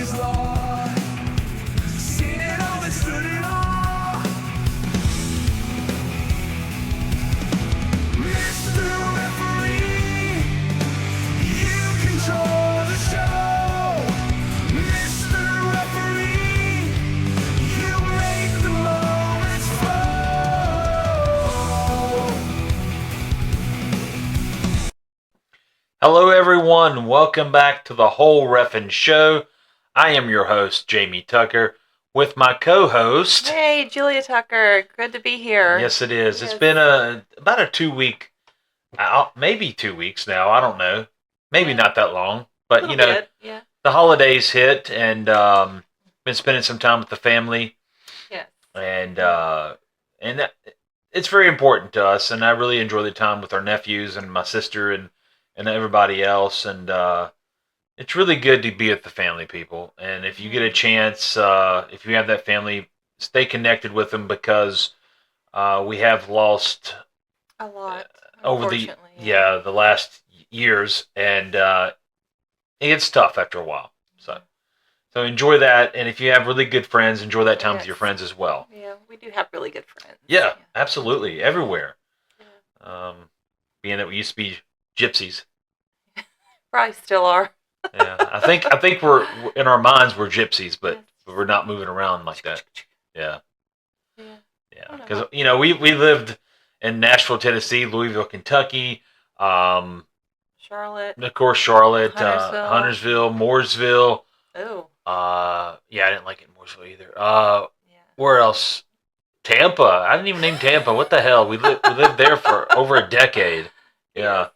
is law. Seen it all and stood it all. Mr. Referee, you control the show. Mr. Referee, you make the moments flow. Hello everyone, welcome back to the Whole Reffin' Show. I am your host, Jamie Tucker, with my co-host. Hey, Julia Tucker. Good to be here. Yes, it is. Yes. It's been about a 2 week, maybe 2 weeks now. I don't know. Maybe Yeah. not that long. But, Little bit, yeah. the holidays hit and been spending some time with the family. Yes. And it's very important to us. And I really enjoy the time with our nephews and my sister and everybody else. And it's really good to be with the family, people. And if you get a chance, if you have that family, stay connected with them because we have lost A lot. over the Unfortunately, the last years, and it gets tough after a while. So enjoy that, and if you have really good friends, enjoy that time with your Yes. friends as well. Yeah, we do have really good friends. Yeah, absolutely, everywhere. Yeah. Being that we used to be gypsies. Probably still are. Yeah, I think we're in our minds we're gypsies, but Yes. we're not moving around like that. Yeah, Yeah. yeah. Because we lived in Nashville, Tennessee, Louisville, Kentucky, Charlotte. of course Charlotte, Huntersville. Huntersville, Mooresville. Oh. Yeah, I didn't like it in Mooresville either. Yeah. Where else? Tampa. I didn't even name Tampa. What the hell? We lived there for over a decade. Yeah,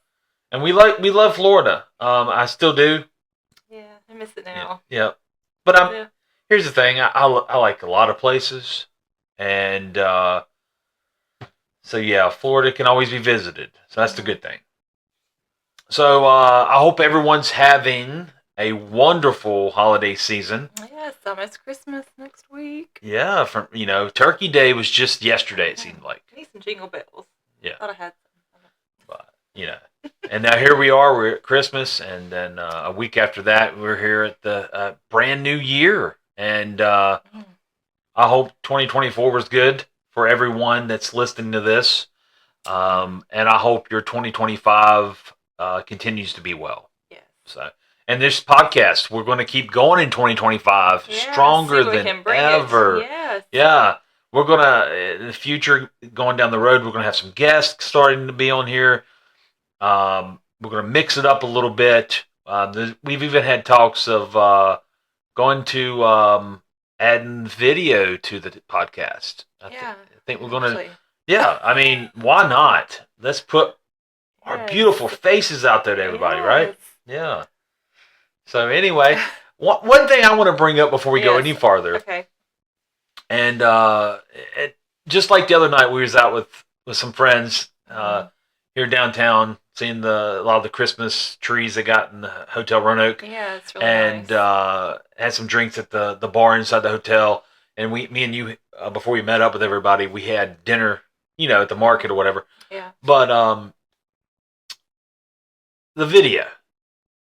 and we love Florida. I still do. Yeah, I miss it now. Yeah. But Yeah. here's the thing. I like a lot of places, and so yeah, Florida can always be visited. So that's the good thing. So I hope everyone's having a wonderful holiday season. Yeah, it's almost Christmas next week. Yeah, from Turkey Day was just yesterday. It seemed like. I need some jingle bells. Yeah. Thought I had some. But and now here we are. We're at Christmas, and then a week after that, we're here at the brand new year. And I hope 2024 was good for everyone that's listening to this. And I hope your 2025 continues to be well. Yes. So, and this podcast, we're going to keep going in 2025, Yeah, stronger see what we than can bring ever. It. Yes. Yeah. We're going to, in the future, going down the road, we're going to have some guests starting to be on here. We're going to mix it up a little bit. We've even had talks of going to adding video to the podcast. I think we're going to. Yeah, I mean, why not? Let's put our beautiful faces out there to everybody, right? Yeah. So anyway, one thing I want to bring up before we go any farther. Okay. And just like the other night, we was out with some friends here downtown, seeing a lot of the Christmas trees they got in the Hotel Roanoke. Yeah, it's really and nice. Had some drinks at the bar inside the hotel. And me and you, before we met up with everybody, we had dinner, at the market or whatever. Yeah. But the video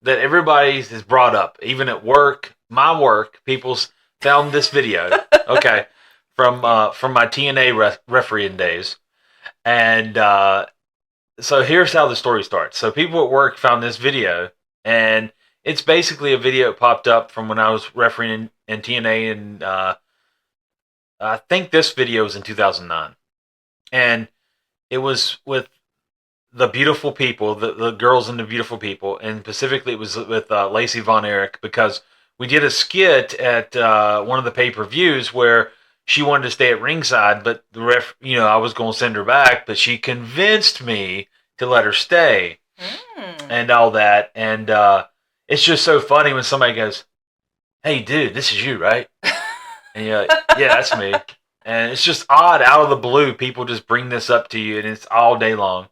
that everybody has brought up, even at work, my work, people's found this video. Okay, from my TNA refereeing days, and so here's how the story starts. So people at work found this video, and it's basically a video that popped up from when I was refereeing in TNA, and I think this video was in 2009, and it was with the beautiful people, the girls and the beautiful people, and specifically it was with Lacey Von Erich, because we did a skit at one of the pay-per-views where she wanted to stay at ringside, but the ref, I was going to send her back, but she convinced me to let her stay and all that. And it's just so funny when somebody goes, "Hey, dude, this is you, right?" And you're like, "Yeah, that's me." And it's just odd, out of the blue, people just bring this up to you, and it's all day long.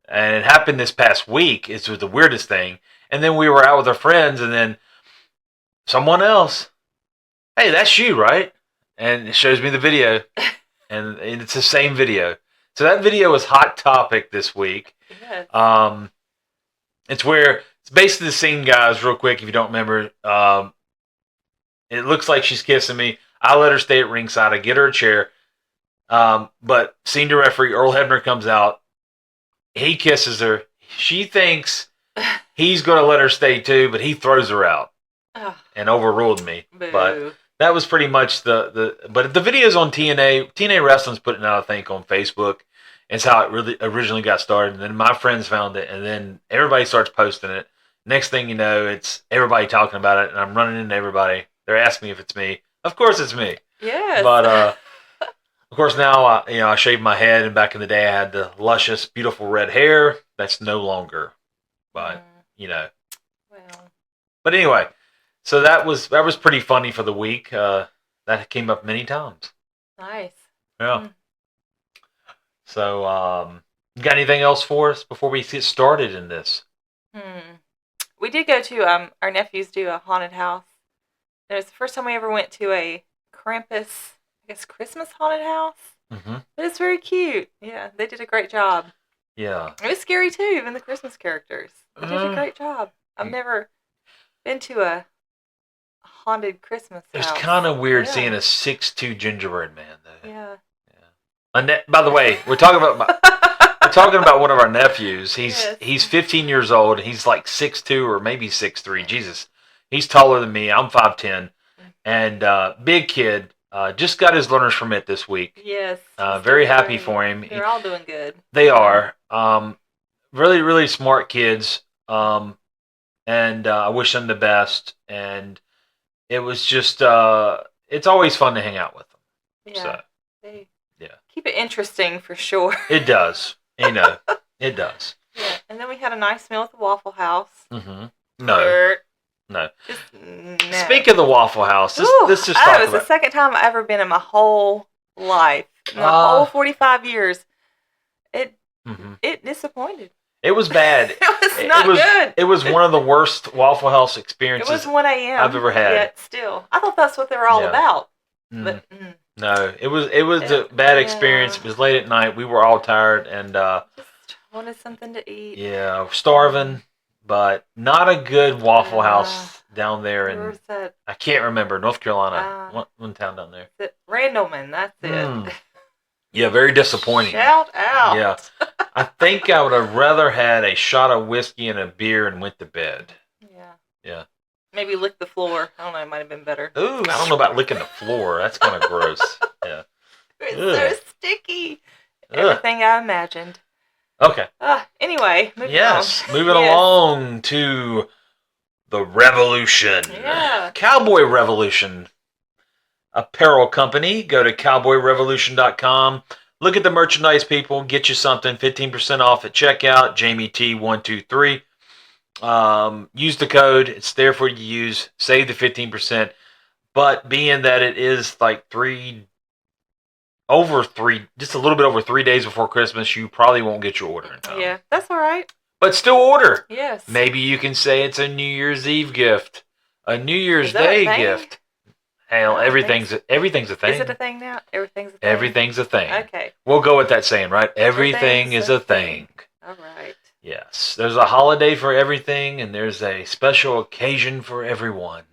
And it happened this past week. It was the weirdest thing. And then we were out with our friends, and then someone else, "Hey, that's you, right?" And it shows me the video, and it's the same video. So that video was hot topic this week. Yes. It's basically the same guys. Real quick, if you don't remember, It looks like she's kissing me. I let her stay at ringside. I get her a chair. But senior referee Earl Hebner comes out. He kisses her. She thinks he's going to let her stay too, but he throws her out Oh, and overruled me. boo. But that was pretty much but the video's on TNA. TNA Wrestling's putting out, I think, on Facebook. It's how it really originally got started. And then my friends found it, and then everybody starts posting it. Next thing you know, it's everybody talking about it, and I'm running into everybody. They're asking me if it's me. Of course it's me. Yes. But of course now I shaved my head, and back in the day I had the luscious, beautiful red hair. That's no longer. But Well, but anyway, so that was pretty funny for the week. That came up many times. nice. Yeah. So you got anything else for us before we get started in this? We did go to our nephews do a haunted house. It was the first time we ever went to a Krampus, I guess, Christmas haunted house. Mm-hmm. But it's very cute. Yeah, they did a great job. Yeah. It was scary too, even the Christmas characters. They did a great job. I've never been to a haunted Christmas It's house. kind of weird Yeah. seeing a 6'2" gingerbread man, though. Yeah. By the way, we're talking about one of our nephews. Yes. He's 15 years old. He's like 6'2" or maybe 6'3". Jesus, he's taller than me. I'm 5'10", and big kid. Just got his learner's permit this week. Yes. Very happy for him. They're all doing good. They are really, really smart kids, and I wish them the best. And it was just it's always fun to hang out with them. Yeah. So. They Yeah. keep it interesting for sure. It does. It does. Yeah. And then we had a nice meal at the Waffle House. Mm-hmm. No. Er, No. Just no. Speak of the Waffle House. Ooh, Let's just it talk was about the second time I've ever been in my whole life. In my whole 45 years. Mhm. It disappointed. It was bad. It was not good. It was one of the worst Waffle House It experiences. was 1 a.m. I've ever had. Yet still. I thought that's what they were all Yeah. about. Mm. But No, it was a bad experience. It was late at night. We were all tired and just wanted something to eat. yeah, starving, but not a good Waffle Yeah. House down there Where in was that? I can't remember, North Carolina. One town down there. Randleman, that's it. Mm. Yeah, very disappointing. Shout out. Yeah. I think I would have rather had a shot of whiskey and a beer and went to bed. Yeah. Yeah. Maybe lick the floor. I don't know. It might have been better. Ooh, I don't know about licking the floor. That's kind of gross. Yeah. It's Ugh. so sticky. Ugh. Everything I imagined. Okay. Anyway, moving Yes. on. Moving Yes. along to the Revolution. Yeah. Cowboy Revolution apparel company. Go to cowboyrevolution.com. Look at the merchandise, people. Get you something. 15% off at checkout. Jamie T123. Use the code. It's there for you to use. Save the 15%. But being that it is like just a little bit over 3 days before Christmas, you probably won't get your order in time. Yeah, that's all right. But still order. Yes. Maybe you can say it's a New Year's Eve gift, a New Year's Is that a Day thing? gift. Hell, I don't everything's a thing. Is it a thing now? Everything's a thing. Everything's a thing. Okay. We'll go with that saying, right? Everything is a thing. All right. Yes. There's a holiday for everything, and there's a special occasion for everyone.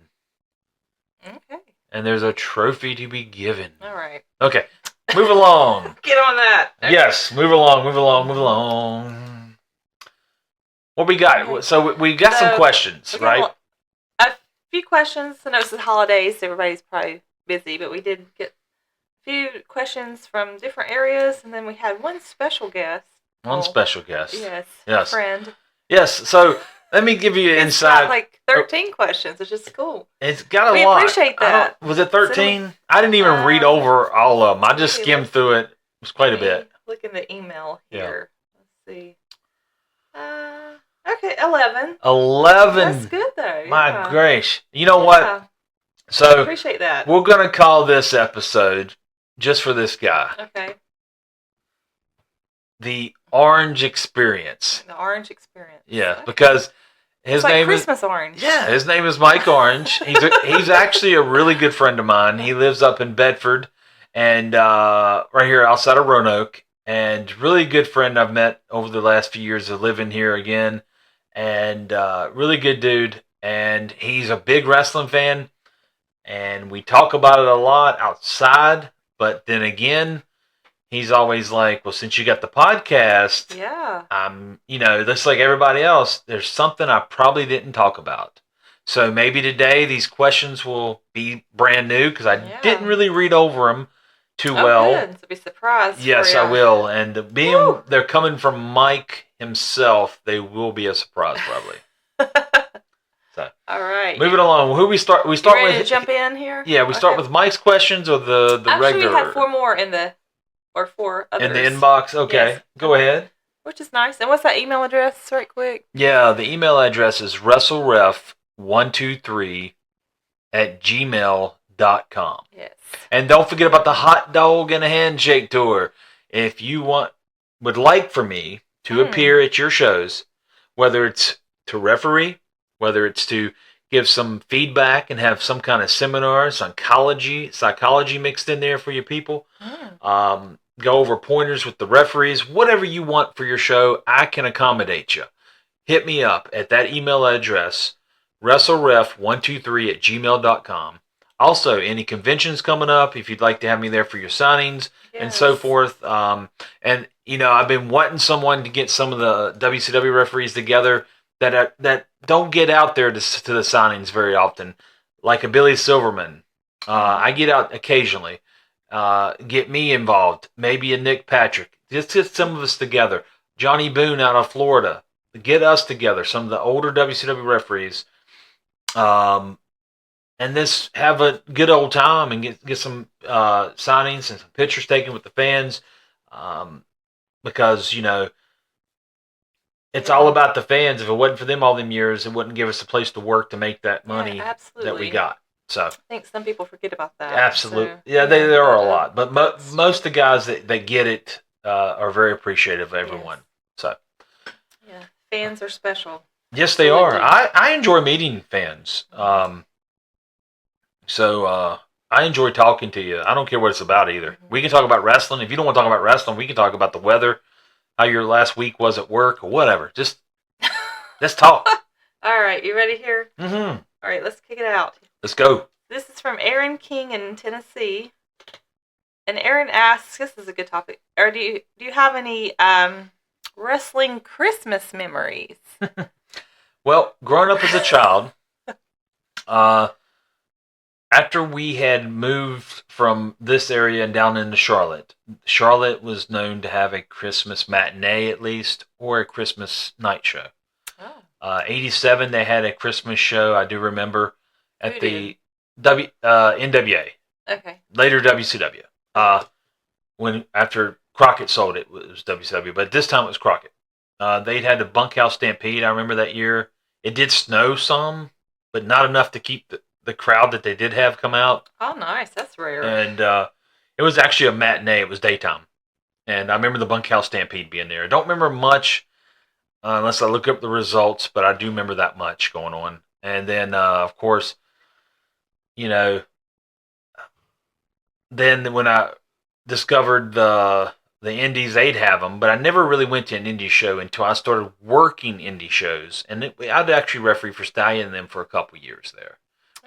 Okay. And there's a trophy to be given. All right. Okay. Move along. Get on that. Okay. Yes. Move along. What we got? So we got some So, questions, We got right? A few questions. I know it's the holidays, so everybody's probably busy, but we did get a few questions from different areas, and then we had one special guest. One special guest. Yes. Yes. A friend. Yes. So let me give you an It's got insight. like 13 questions, which is cool. It's got a We lot. appreciate I don't- that. Was it 13? I didn't even read over all of them. I just maybe skimmed let's- through it. It was quite a Let me bit. Look in the email Yeah. here. Let's see. Okay, 11. 11. That's good though. My yeah. grace. You know what? Yeah, So appreciate that. we're going to call this episode, just for this guy, Okay. The Orange Experience. The orange experience. Yeah, Okay. because his It's like name Christmas orange. is his name is Mike Orange. He's actually a really good friend of mine. He lives up in Bedford and right here outside of Roanoke, and really good friend I've met over the last few years of living here again, and really good dude. And he's a big wrestling fan, and we talk about it a lot outside. But then again, he's always like, "Well, since you got the podcast, Yeah. just like everybody else, there's something I probably didn't talk about." So maybe today these questions will be brand new because I Yeah. didn't really read over them too Oh, well. good. So be surprised. Yes, for I ya. will. And being Woo. they're coming from Mike himself, they will be a surprise probably. So All right. moving along, who we start? We You start ready with to jump in here? Yeah, we start Okay. with Mike's questions or the Actually, regular we have 4 more four others. in the inbox. Okay, Yes. go ahead. Which is nice. And what's that email address, right quick? Yeah, the email address is wrestleref123@gmail.com. Yes. And don't forget about the hot dog and a handshake tour. If you would like for me to appear at your shows, whether it's to referee, whether it's to give some feedback and have some kind of seminar, psychology mixed in there for your people, go over pointers with the referees, whatever you want for your show, I can accommodate you. Hit me up at that email address, wrestleref123@gmail.com. Also, any conventions coming up, if you'd like to have me there for your signings and so Yes. forth. And I've been wanting someone to get some of the WCW referees together that don't get out there to the signings very often, like a Billy Silverman. I get out occasionally. Get me involved. Maybe a Nick Patrick. Just get some of us together. Johnny Boone out of Florida. Get us together. Some of the older WCW referees. And this have a good old time and get some signings and some pictures taken with the fans, because it's all about the fans. If it wasn't for them all them years, it wouldn't give us a place to work to make that money that we got. So I think some people forget about that. absolutely, So, yeah, there are a but, lot, but most of the guys that get it are very appreciative of everyone. So yeah, fans are special. yes, they are. Absolutely. I enjoy meeting fans. So I enjoy talking to you. I don't care what it's about either. We can talk about wrestling. If you don't want to talk about wrestling, we can talk about the weather, how your last week was at work, or whatever. Just let's talk. All right, you ready here? Mm-hmm. All right, let's kick it out. Let's go. This is from Aaron King in Tennessee. And Aaron asks, this is a good topic. Or do you have any wrestling Christmas memories? Well, growing up as a child, after we had moved from this area and down into Charlotte, Charlotte was known to have a Christmas matinee at least, or a Christmas night show. Oh. 87, they had a Christmas show, I do remember, at Who the NWA, Okay. later WCW. When after Crockett sold it, it was WCW, but this time it was Crockett. They'd had the Bunkhouse Stampede, I remember that year. It did snow some, but not enough to keep the crowd that they did have come out. Oh, nice. That's rare. And it was actually a matinee. It was daytime. And I remember the Bunkhouse Stampede being there. I don't remember much unless I look up the results, but I do remember that much going on. And then, of course, then when I discovered the indies, they'd have them, but I never really went to an indie show until I started working indie shows. And I'd actually referee for Stallion and them for a couple years there.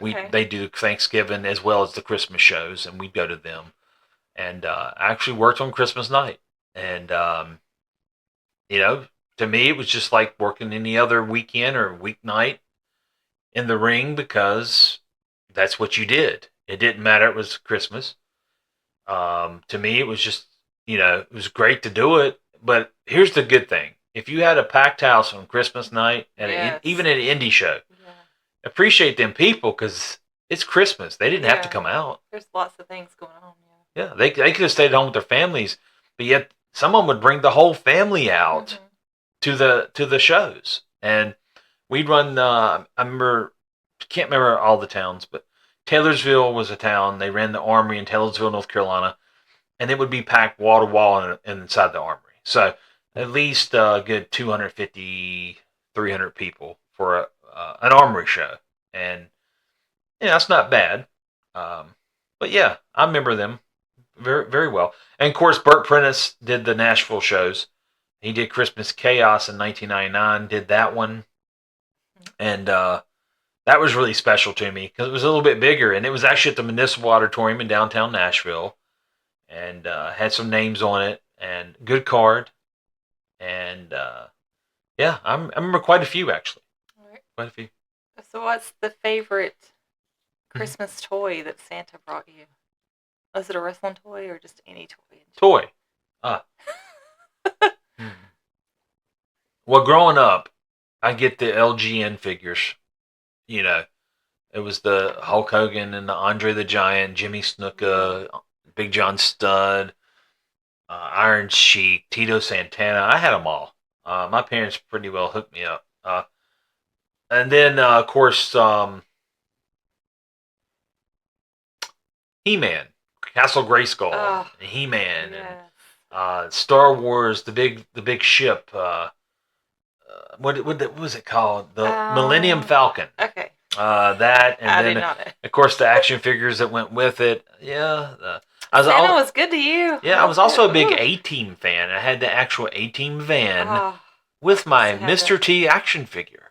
Okay. They do Thanksgiving as well as the Christmas shows, and we'd go to them. And I actually worked on Christmas night. And, to me, it was just like working any other weekend or weeknight in the ring because that's what you did. It didn't matter. It was Christmas. To me, it was just, it was great to do it. But here's the good thing. If you had a packed house on Christmas night, even at an indie show, appreciate them people because it's Christmas. They didn't have to come out. There's lots of things going on. Yeah, they could have stayed home with their families, but yet someone would bring the whole family out to the shows, and we'd run. I can't remember all the towns, but Taylorsville was a town. They ran the Armory in Taylorsville, North Carolina, and it would be packed wall to wall inside the Armory. So at least a good 250, 300 people for an Armory show, and that's not bad. But yeah, I remember them very, very well. And of course, Burt Prentice did the Nashville shows. He did Christmas Chaos in 1999, did that one. And that was really special to me because it was a little bit bigger, and it was actually at the Municipal Auditorium in downtown Nashville, and had some names on it and good card, and yeah, I remember quite a few actually, All right. quite a few. So, what's the favorite Christmas toy that Santa brought you? Was it a wrestling toy or just any toy? Toy. Well, growing up, I get the LGN figures. You know, it was the Hulk Hogan and the Andre the Giant, Jimmy Snuka, Big John Studd, Iron Sheik, Tito Santana. I had them all. My parents pretty well hooked me up. And then, of course, He-Man, Castle Grayskull, Oh, He-Man, yeah. and Star Wars, the big ship. What was it called? The Millennium Falcon. Okay. That, and I then did not know. of course the action figures that went with it. Yeah, Santa was good to you. yeah. I was also a big Ooh. A-Team fan. I had the actual A-Team van Oh, with my I had Mr. T action figure.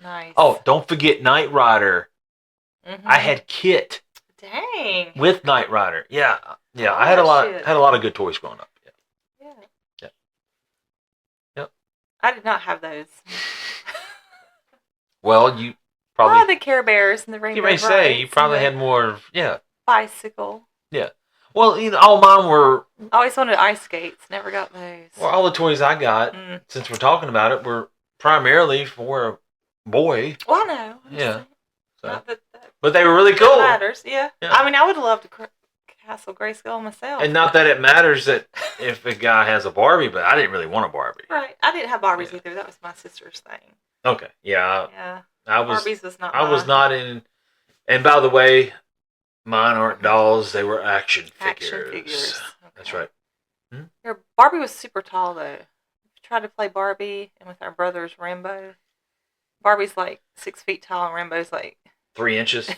nice. Oh, don't forget Knight Rider. Mhm. I had Kit Dang. with Knight Rider. Yeah, yeah. Oh, I had a lot. shit. Had a lot of good toys growing up. Yeah. Yeah. Yeah. Yep. I did not have those. Well, you Oh, probably. the Care Bears and the Rainbow You may say you Brights probably and had the more. Yeah. bicycle. Yeah. Well, all mine were. I always wanted ice skates. Never got those. Well, all the toys I got, Mm. since we're talking about it, were primarily for a boy. Well, I know. I'm just Yeah. saying. So. Not that But they were really that cool. matters. Yeah. Yeah. I mean, I would love to Castle Grayskull myself. And not that it matters that if a guy has a Barbie, but I didn't really want a Barbie. Right. I didn't have Barbies Yeah. either. That was my sister's thing. Okay. Yeah. Yeah. I was. Barbies was not. I was not in. And by the way, mine aren't dolls; they were action figures. Action figures. That's Okay. right. Your Barbie was super tall though. Tried to play Barbie and with our brothers Rambo. Barbie's like 6 feet tall and Rambo's like 3 inches.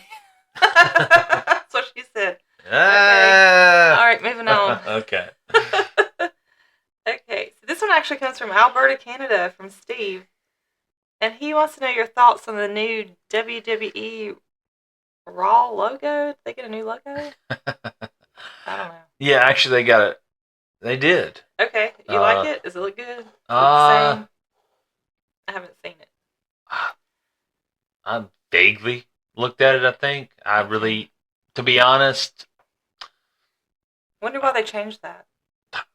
that's what she said. Ah. All right, moving on. Okay. Okay, so this one actually comes from Alberta, Canada, from Steve. And he wants to know your thoughts on the new WWE Raw logo. Did they get a new logo? I don't know. Yeah, actually, they got it. They did. Okay, you like it? Does it look good? Look the Uh, same? I haven't seen it. I vaguely looked at it. I think I really, to be honest, Wonder why they changed that.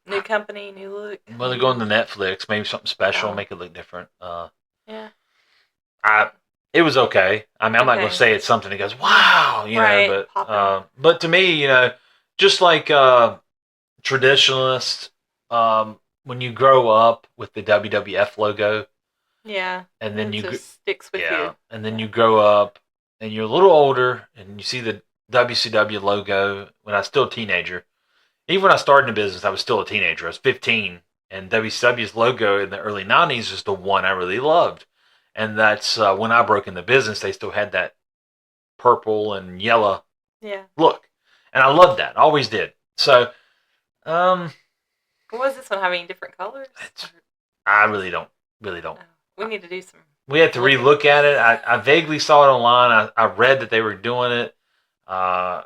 New company, new look. well, they're going to Netflix. Maybe something special, Oh. make it look different. Yeah. It was okay. I mean, I'm not going Okay. to say it's something that goes, wow, Right, know, popping. but to me, just like traditionalists, when you grow up with the WWF logo, Yeah. and then it you just sticks with you. and then you grow up and you're a little older and you see the WCW logo when I was still a teenager. Even when I started in the business, I was still a teenager. I was 15, and WCW's logo in the early 90s was the one I really loved. And that's when I broke in the business, they still had that purple and yellow Yeah. look. And I loved that. Always did. So, What was this one having different colors? It's- I really don't. Oh, we need to do some. We had to relook at it. I vaguely saw it online. I read that they were doing it. I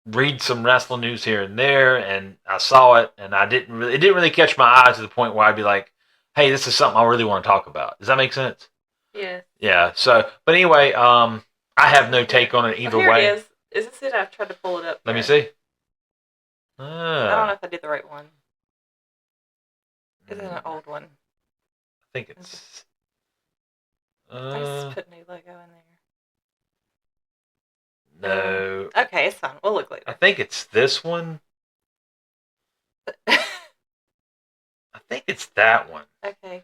read some wrestling news here and there, and I saw it, and it didn't really catch my eye to the point where I'd be like, hey, this is something I really want to talk about. Does that make sense? Yeah. Yeah. So, but anyway, I have no take on it either Here way. it is. Is this it? I've tried to pull it up. Let me here. see. I don't know if I did the right one. This is an I old one. think it's. I just put new logo in there. No. Okay, it's fine. We'll look I later. think it's this one. I think it's that one. Okay.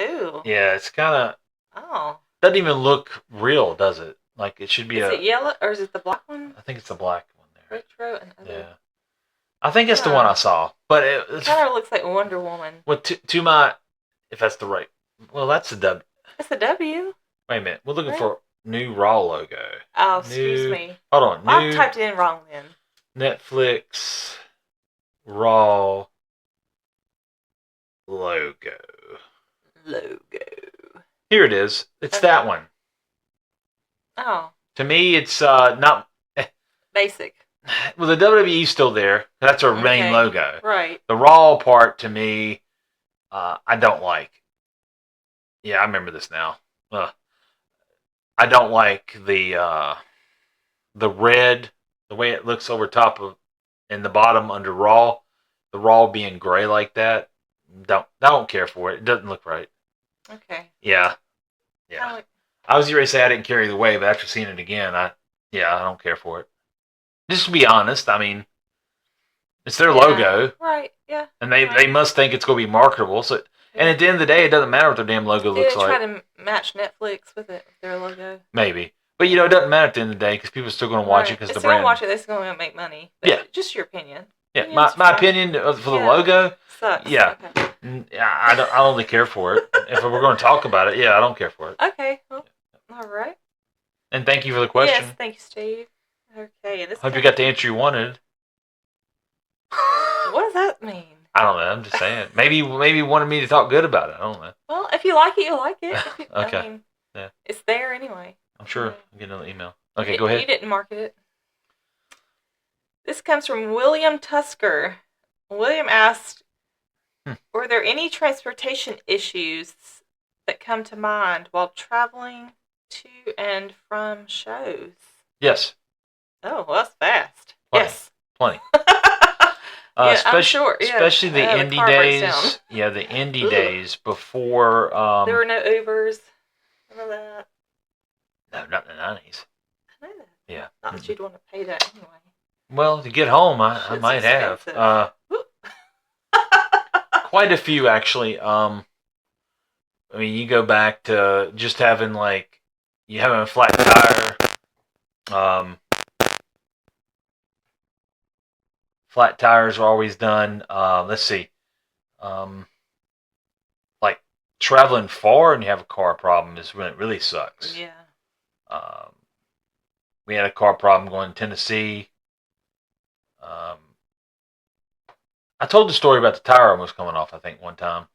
Ooh. Yeah, it's kind of Oh. doesn't even look real, does it? Like it should be Is it yellow or is it the black one? I think it's the black one there. Retro and other. Yeah, I think it's the one I saw. But it's Kind of looks like Wonder Woman. well, to my, if that's the right. Well, that's the W. It's a W. Wait a minute, we're looking Right. for new Raw logo. Oh, excuse New- me. Hold on, I new typed it in wrong then. Netflix Raw logo. Logo. Here it is. It's Okay. that one. Oh, To me, it's not. basic. Well, the WWE's still there. That's our main Okay. logo. Right. The Raw part, to me, I don't like. Yeah, I remember this now. I don't like the red, the way it looks over top of in the bottom under Raw. The Raw being gray like that. I don't care for it. It doesn't look right. Okay. Yeah. Kinda Yeah. like- I was going to say I didn't carry the way, but after seeing it again, I don't care for it. Just to be honest, I mean, it's their yeah. logo, Right. Yeah. and they Right. must think it's going to be marketable. So, and at the end of the day, it doesn't matter what their damn logo Do they looks try like. to match Netflix with it, with their logo? Maybe, but it doesn't matter at the end of the day because people are still going to watch it Right. because If the they're gonna brand. watch it, they're still gonna make money. But Yeah. Just your opinion. Yeah, Opinions my are fine. opinion for the Yeah. logo. Sucks. Yeah. Okay. I don't really care for it. If we're going to talk about it, I don't care for it. Okay. Well, all right. And thank you for the question. Yes. Thank you, Steve. Okay. And this. Hope you got the answer you wanted. What does that mean? I don't know. I'm just saying. Maybe you wanted me to talk good about it. I don't know. Well, if you like it, you like it. If you, Okay. I mean, Yeah. It's there anyway. I'm sure Yeah. I'll get another email. Okay, You- go You ahead. didn't market it. This comes from William Tusker. William asked, were there any transportation issues that come to mind while traveling to and from shows? Yes, Oh, well, that's fast. Plenty. Yes. plenty. Yeah, I'm sure. Yeah. Especially the Yeah, the indie car breaks down. days. Yeah, the indie Ugh. days before. There were no Ubers. None of that. No, not in the 90s. I know that. Yeah. Not that you'd want to pay that anyway. Well, to get home, I Shit's might have. expensive. Quite a few, actually. I mean, you go back to just having, you having a flat tire. Flat tires are always done. Let's see. Like traveling far and you have a car problem is when it really sucks. Yeah. We had a car problem going to Tennessee. I told the story about the tire almost coming off, I think, one time.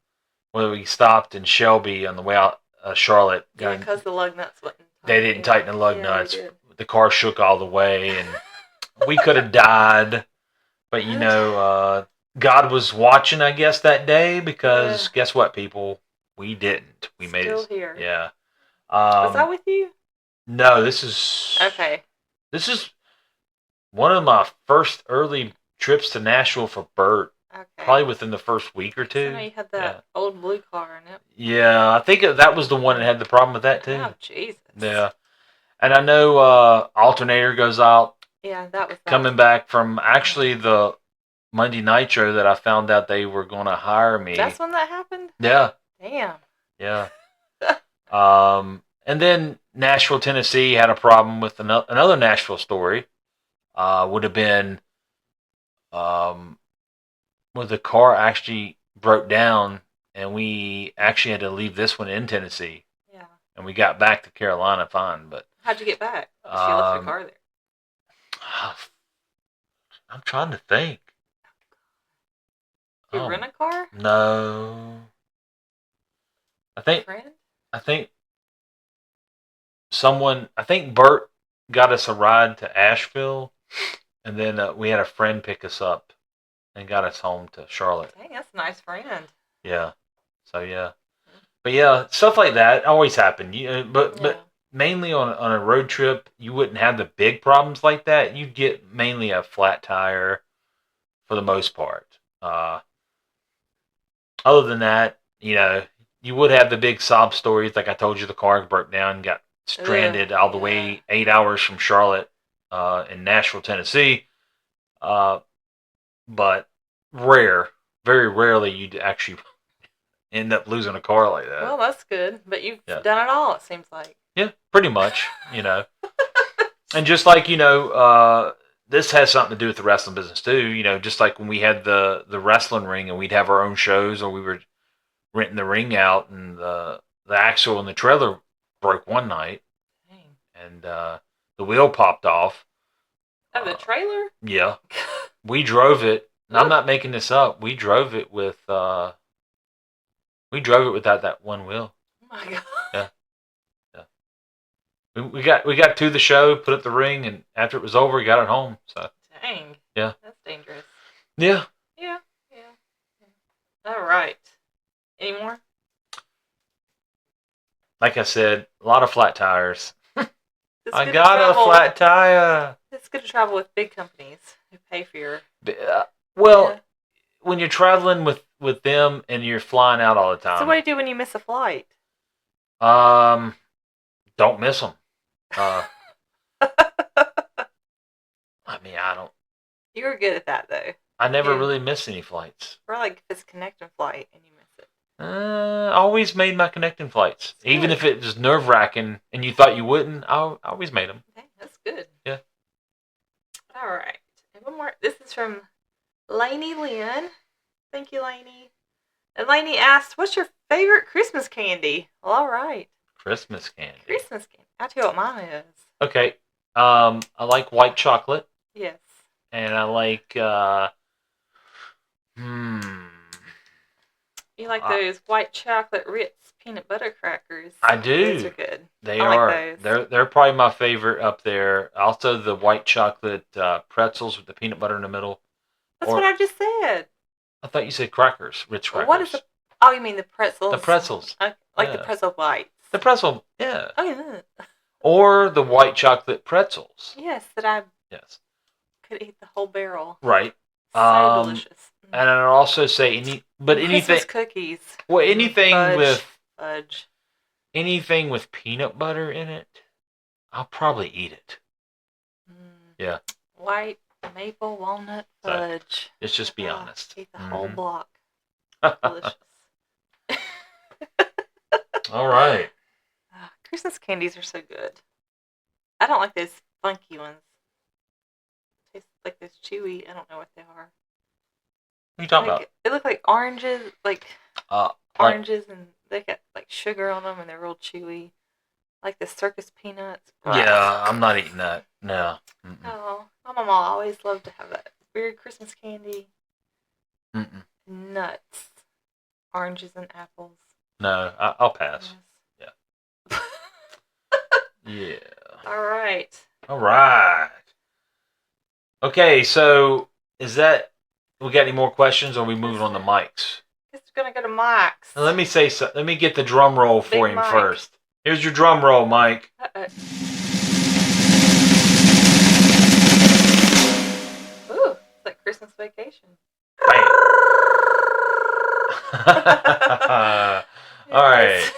When we stopped in Shelby on the way out Charlotte. Yeah, because the lug nuts wasn't. They didn't tighten the lug Yeah, nuts. they did. The car shook all the way, and we could have died. But, God was watching, I guess, that day because guess what, people? We didn't. We made Still it. here. Yeah. Was I with you? No, this is. Okay. This is one of my first early trips to Nashville for Bert. Okay. Probably within the first week or I two. know you had that old blue car in it. Yeah, I think that was the one that had the problem with that too. Oh, Jesus. Yeah. And I know Alternator goes out Yeah, that was that. coming back from actually the Monday Nitro that I found out they were going to hire me. That's when that happened? Yeah. Damn. Yeah. And then Nashville, Tennessee had a problem with another Nashville story. Would have been where the car actually broke down and we actually had to leave this one in Tennessee. Yeah. And we got back to Carolina fine, but How'd you get back? She left your car there. I'm trying to think. Did you rent a car? No. I think Friend? Bert got us a ride to Asheville, and then we had a friend pick us up and got us home to Charlotte. Dang, that's a nice friend. Yeah. So yeah. But yeah, stuff like that always happen. But mainly on a road trip, you wouldn't have the big problems like that. You'd get mainly a flat tire for the most part. Other than that, you would have the big sob stories like I told you, the car broke down, got stranded all the way 8 hours from Charlotte in Nashville, Tennessee. But very rarely you'd actually end up losing a car like that. Well, that's good. But you've done it all, it seems like. Yeah, pretty much, And just like, this has something to do with the wrestling business too. Just like when we had the wrestling ring and we'd have our own shows, or we were renting the ring out and the axle and the trailer broke one night. Dang. And the wheel popped off. Oh, the trailer? Yeah. We drove it. And I'm not making this up. We drove it without that one wheel. Oh my God. Yeah. We got to the show, put up the ring, and after it was over, we got it home. So Dang. Yeah. That's dangerous. yeah, Yeah. All right. Any more? like I said, a lot of flat tires. It's I good to got a travel- flat tire. It's good to travel with big companies who pay for your. Well, Yeah. when you're traveling with them and you're flying out all the time, So what do you do when you miss a flight? don't miss them. I mean, You were good at that though. I never Yeah. really miss any flights. Or like if it's connecting flight and you miss it. Always made my connecting flights, even Good. if it was nerve wracking and you thought you wouldn't. I always made them. Dang, that's good. Yeah. All right. And one more. This is from Lainey Lynn. Thank you, Lainey. And Lainey asked, "What's your favorite Christmas candy?" Well, all right. Christmas candy. Christmas candy. I'll tell you what mine is. Okay. I like white chocolate, Yes. and I like You like Uh, those white chocolate Ritz peanut butter crackers? I do. Those are good. They I like are. those. They're probably my favorite up there. Also, the white chocolate pretzels with the peanut butter in the middle. That's Or- what I just said. I thought you said crackers, Ritz crackers. What is the? Oh, you mean the pretzels? The pretzels? Like the Yeah. pretzel bites. The pretzel, yeah. Oh yeah. Or the white chocolate pretzels. Yes, that I Yes. could eat the whole barrel. Right. So delicious. And I'd also say And anything. Christmas cookies. Well, anything Fudge. with Fudge. anything with peanut butter in it, I'll probably eat it. Mm. Yeah. White maple walnut So, fudge. Let's just be Oh, honest. Eat the whole Mhm. block. Delicious. All right. Christmas candies are so good. I don't like those funky ones. Taste like those chewy. I don't know what they are. What are you talking Like, they look like oranges, like about? Like, oranges, and they got like sugar on them, and they're real chewy. Like the circus peanuts. yeah, I'm not eating that. No. Mm-mm. Oh, my mama always loved to have that weird Christmas candy. Mm-mm. Nuts, oranges, and apples. No, I'll pass. Yes. Yeah. All right. All right. Okay, so is that we got any more questions, or are we moving on to mics? Guess we're gonna go to Mike's. Now, let me say so. Let me get the drum roll for Big him Mike. first. Here's your drum roll, Mike. Ooh, it's like Christmas Vacation. Bam. All right.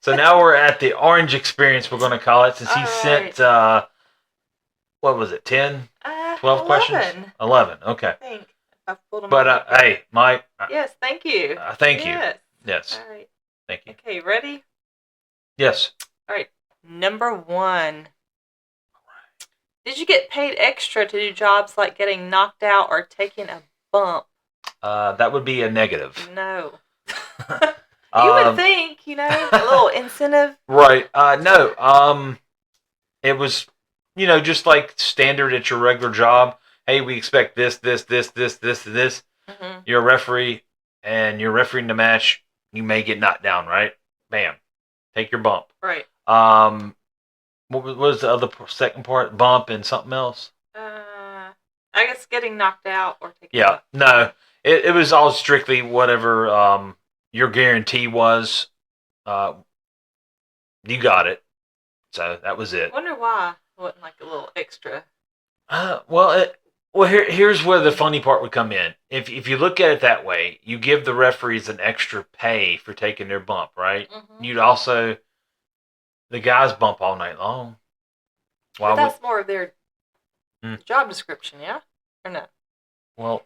So now we're at the orange experience, we're going to call it, since he All sent, what was it, 10, 12 11, questions? 11, okay. I think. I've pulled them But, up. hey, Mike, Yes, thank you. thank you. Yes. Yes, All right. thank you. Okay, ready? Yes. All right. Number 1. Did you get paid extra to do jobs like getting knocked out or taking a bump? That would be a negative. No. You would think, a little incentive. Right. No. It was, just like standard at your regular job. Hey, we expect this. Mm-hmm. You're a referee, and you're refereeing the match. You may get knocked down, right? Bam. Take your bump. Right. What was the other second part? Bump and something else? I guess getting knocked out or taking a Yeah. bump. No. It was all strictly whatever your guarantee was. You got it. So that was it. I wonder why it wasn't like a little extra. Here's where the funny part would come in. If you look at it that way, you give the referees an extra pay for taking their bump, right? Mm-hmm. You'd also the guys bump all night long. But that's more of their Hmm. job description, yeah? Or no? Well,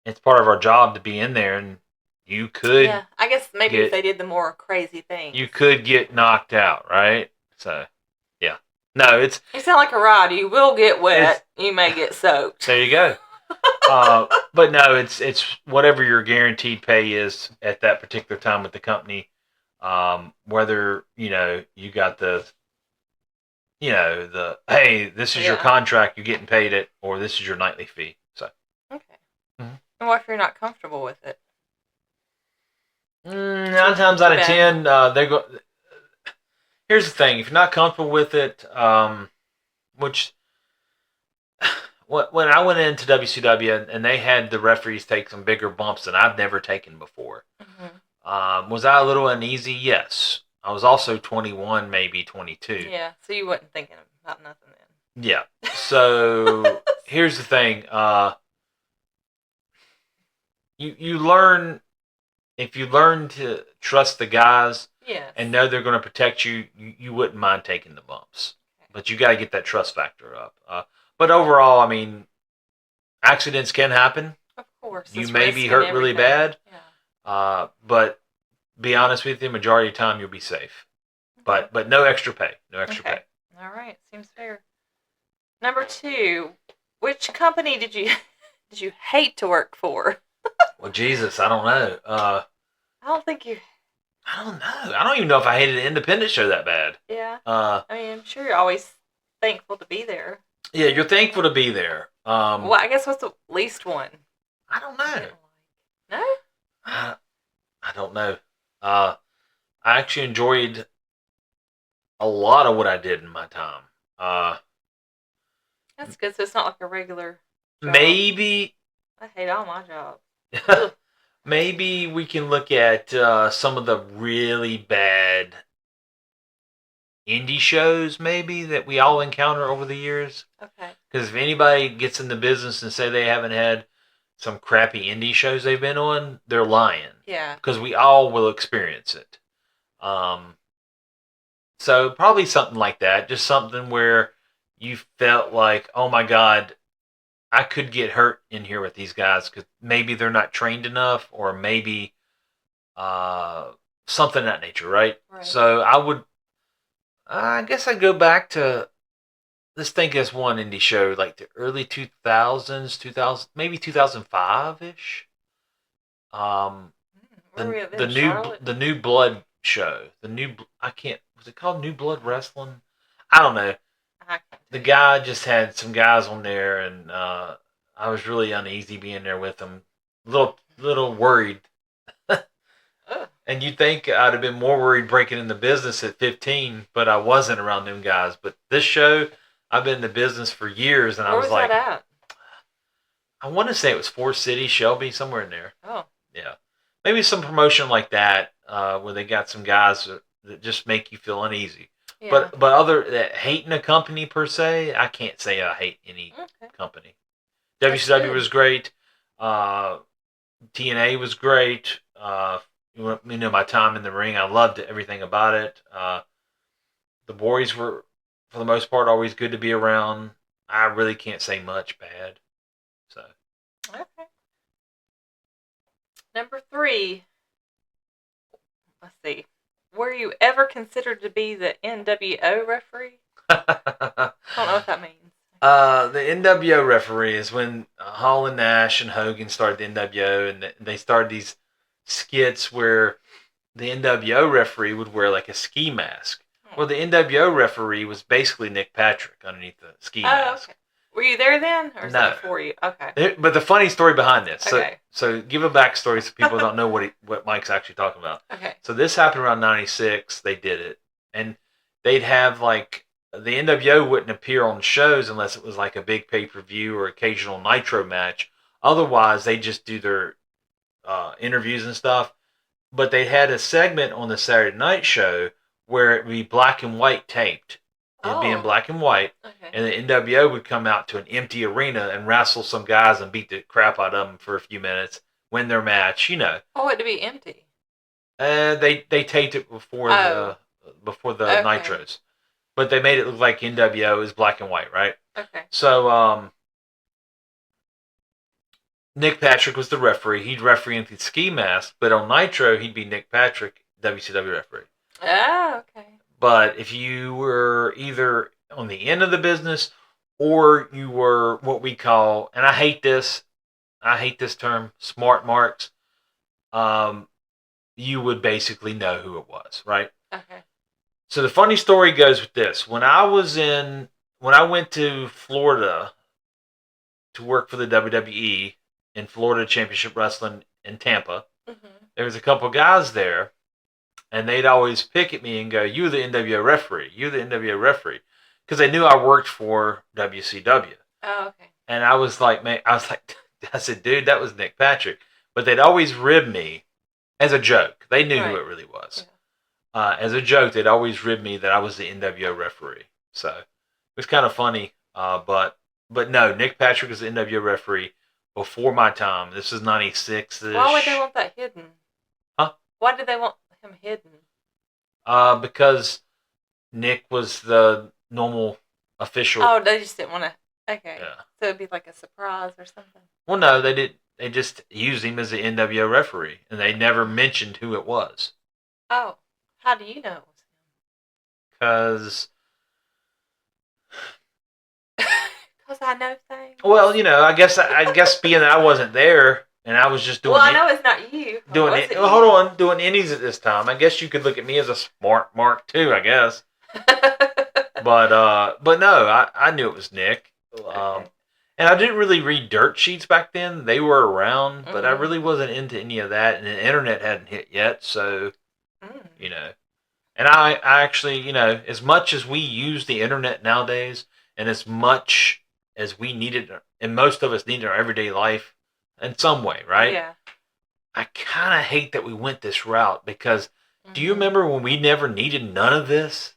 it's part of our job to be in there, and you could Yeah, I guess maybe get- if they did the more crazy thing. you could get knocked out, right? So, yeah. No, it's You sound like a rider. You will get wet. You may get soaked. there. You go. But no, it's whatever your guaranteed pay is at that particular time with the company. Whether you got the hey, this is your Yeah. contract, you're getting paid it, or this is your nightly fee. So Okay. Mhm. And what if you're not comfortable with it? 9 times out of Okay. 10, they go. Here's the thing: if you're not comfortable with it, which when I went into WCW and they had the referees take some bigger bumps than I've never taken before, was I a little uneasy? Yes. I was also 21, maybe 22. Yeah, so you wasn't thinking about nothing then. Yeah. So here's the thing: you learn if you learn to trust the guys Yes. and know they're going to protect you, you wouldn't mind taking the bumps. But you got to get that trust factor up. But overall, I mean, accidents can happen. Of course. You it's may risk be and hurt really everything. bad. Yeah. But be honest with you, majority of the time you'll be safe. But no extra pay. No extra Okay. pay. All right. Seems fair. Number 2, which company did you hate to work for? Well, Jesus, I don't know. I don't think you. I don't know. I don't even know if I hated an independent show that bad. Yeah. Uh, I mean, I'm sure you're always thankful to be there. yeah, you're thankful to be there. Well, I guess what's the least one? I don't you know. didn't like? No? I don't know. I actually enjoyed a lot of what I did in my time. That's good. So it's not like a regular job. Maybe I hate all my jobs. maybe we can look at some of the really bad indie shows maybe that we all encounter over the years. Okay. Because if anybody gets in the business and say they haven't had some crappy indie shows they've been on, they're lying. Yeah. Because we all will experience it. So probably something like that. Just something where you felt like, oh my God, I could get hurt in here with these guys because maybe they're not trained enough or maybe something of that nature, right? Right. So I guess I'd go back to, let's think of this one indie show, like the early 2000s, 2000, maybe 2005-ish. Where were we at then? Charlotte? The New Blood show. Was it called New Blood Wrestling? I don't know. I can't The tell guy just had some guys on there, and I was really uneasy being there with them. Little worried. you. Ugh. And you'd think I'd have been more worried breaking in the business at 15, but I wasn't around them guys. But this show, I've been in the business for years, and Where I was like, that at? I want to say it was Forest City, Shelby, somewhere in there. Oh. Yeah. Maybe some promotion like that, where they got some guys that just make you feel uneasy. Yeah. But other hating a company per se, I can't say I hate any company. That's WCW good. was great. TNA was great. My time in the ring, I loved everything about it. The boys were, for the most part, always good to be around. I really can't say much bad. So Okay. Number 3. Let's see. Were you ever considered to be the NWO referee? I don't know what that means. The NWO referee is when Hall and Nash and Hogan started the NWO, and they started these skits where the NWO referee would wear like a ski mask. Well, the NWO referee was basically Nick Patrick underneath the ski mask. Okay. Were you there then, or is No. that before you? Okay. But the funny story behind this. Okay. So give a backstory so people don't know what Mike's actually talking about. Okay. So this happened around '96. They did it, and they'd have like the NWO wouldn't appear on shows unless it was like a big pay-per-view or occasional Nitro match. Otherwise, they just do their interviews and stuff. But they had a segment on the Saturday night show where it would be black and white taped. It'd be in black and white, Okay. and the NWO would come out to an empty arena and wrestle some guys and beat the crap out of them for a few minutes, win their match, Oh, it'd be empty. They taped it before the Okay. Nitros, but they made it look like NWO is black and white, right? Okay. So Nick Patrick was the referee. He'd referee in the ski mask, but on Nitro he'd be Nick Patrick, WCW referee. Oh, okay. But if you were either on the end of the business or you were what we call, and I hate this term, smart marks, you would basically know who it was, right? Okay. So the funny story goes with this. When I went to Florida to work for the WWE in Florida Championship Wrestling in Tampa, Mm-hmm. there was a couple guys there, and they'd always pick at me and go, "You're the NWO referee. You're the NWO referee," because they knew I worked for WCW. Oh, okay. And I was like, man, I said, dude, that was Nick Patrick. But they'd always rib me as a joke. They knew who Right. it really was. Yeah. As a joke, they'd always rib me that I was the NWO referee. So it was kind of funny. But no, Nick Patrick was the NWO referee before my time. This is 96. Why would they want that hidden? Huh? Why did they want him hidden? Because Nick was the normal official. Oh, they just didn't want to. Okay. Yeah. So it'd be like a surprise or something. Well, no, they did. They just used him as the NWO referee, and they never mentioned who it was. Oh, how do you know? Because, Because I know things. well, I guess being that I wasn't there and I was just doing. Well, I know it's not you. doing Was it. it Well, you? hold on, doing indies at this time. I guess you could look at me as a smart mark too. I guess, but no, I knew it was Nick. Okay. And I didn't really read dirt sheets back then. They were around, but I Mhm. really wasn't into any of that, and the internet hadn't hit yet, so. Mm. And I actually, as much as we use the internet nowadays, and as much as we need it, and most of us need it in our everyday life in some way, right? Yeah. I kind of hate that we went this route because do you Mhm. remember when we never needed none of this?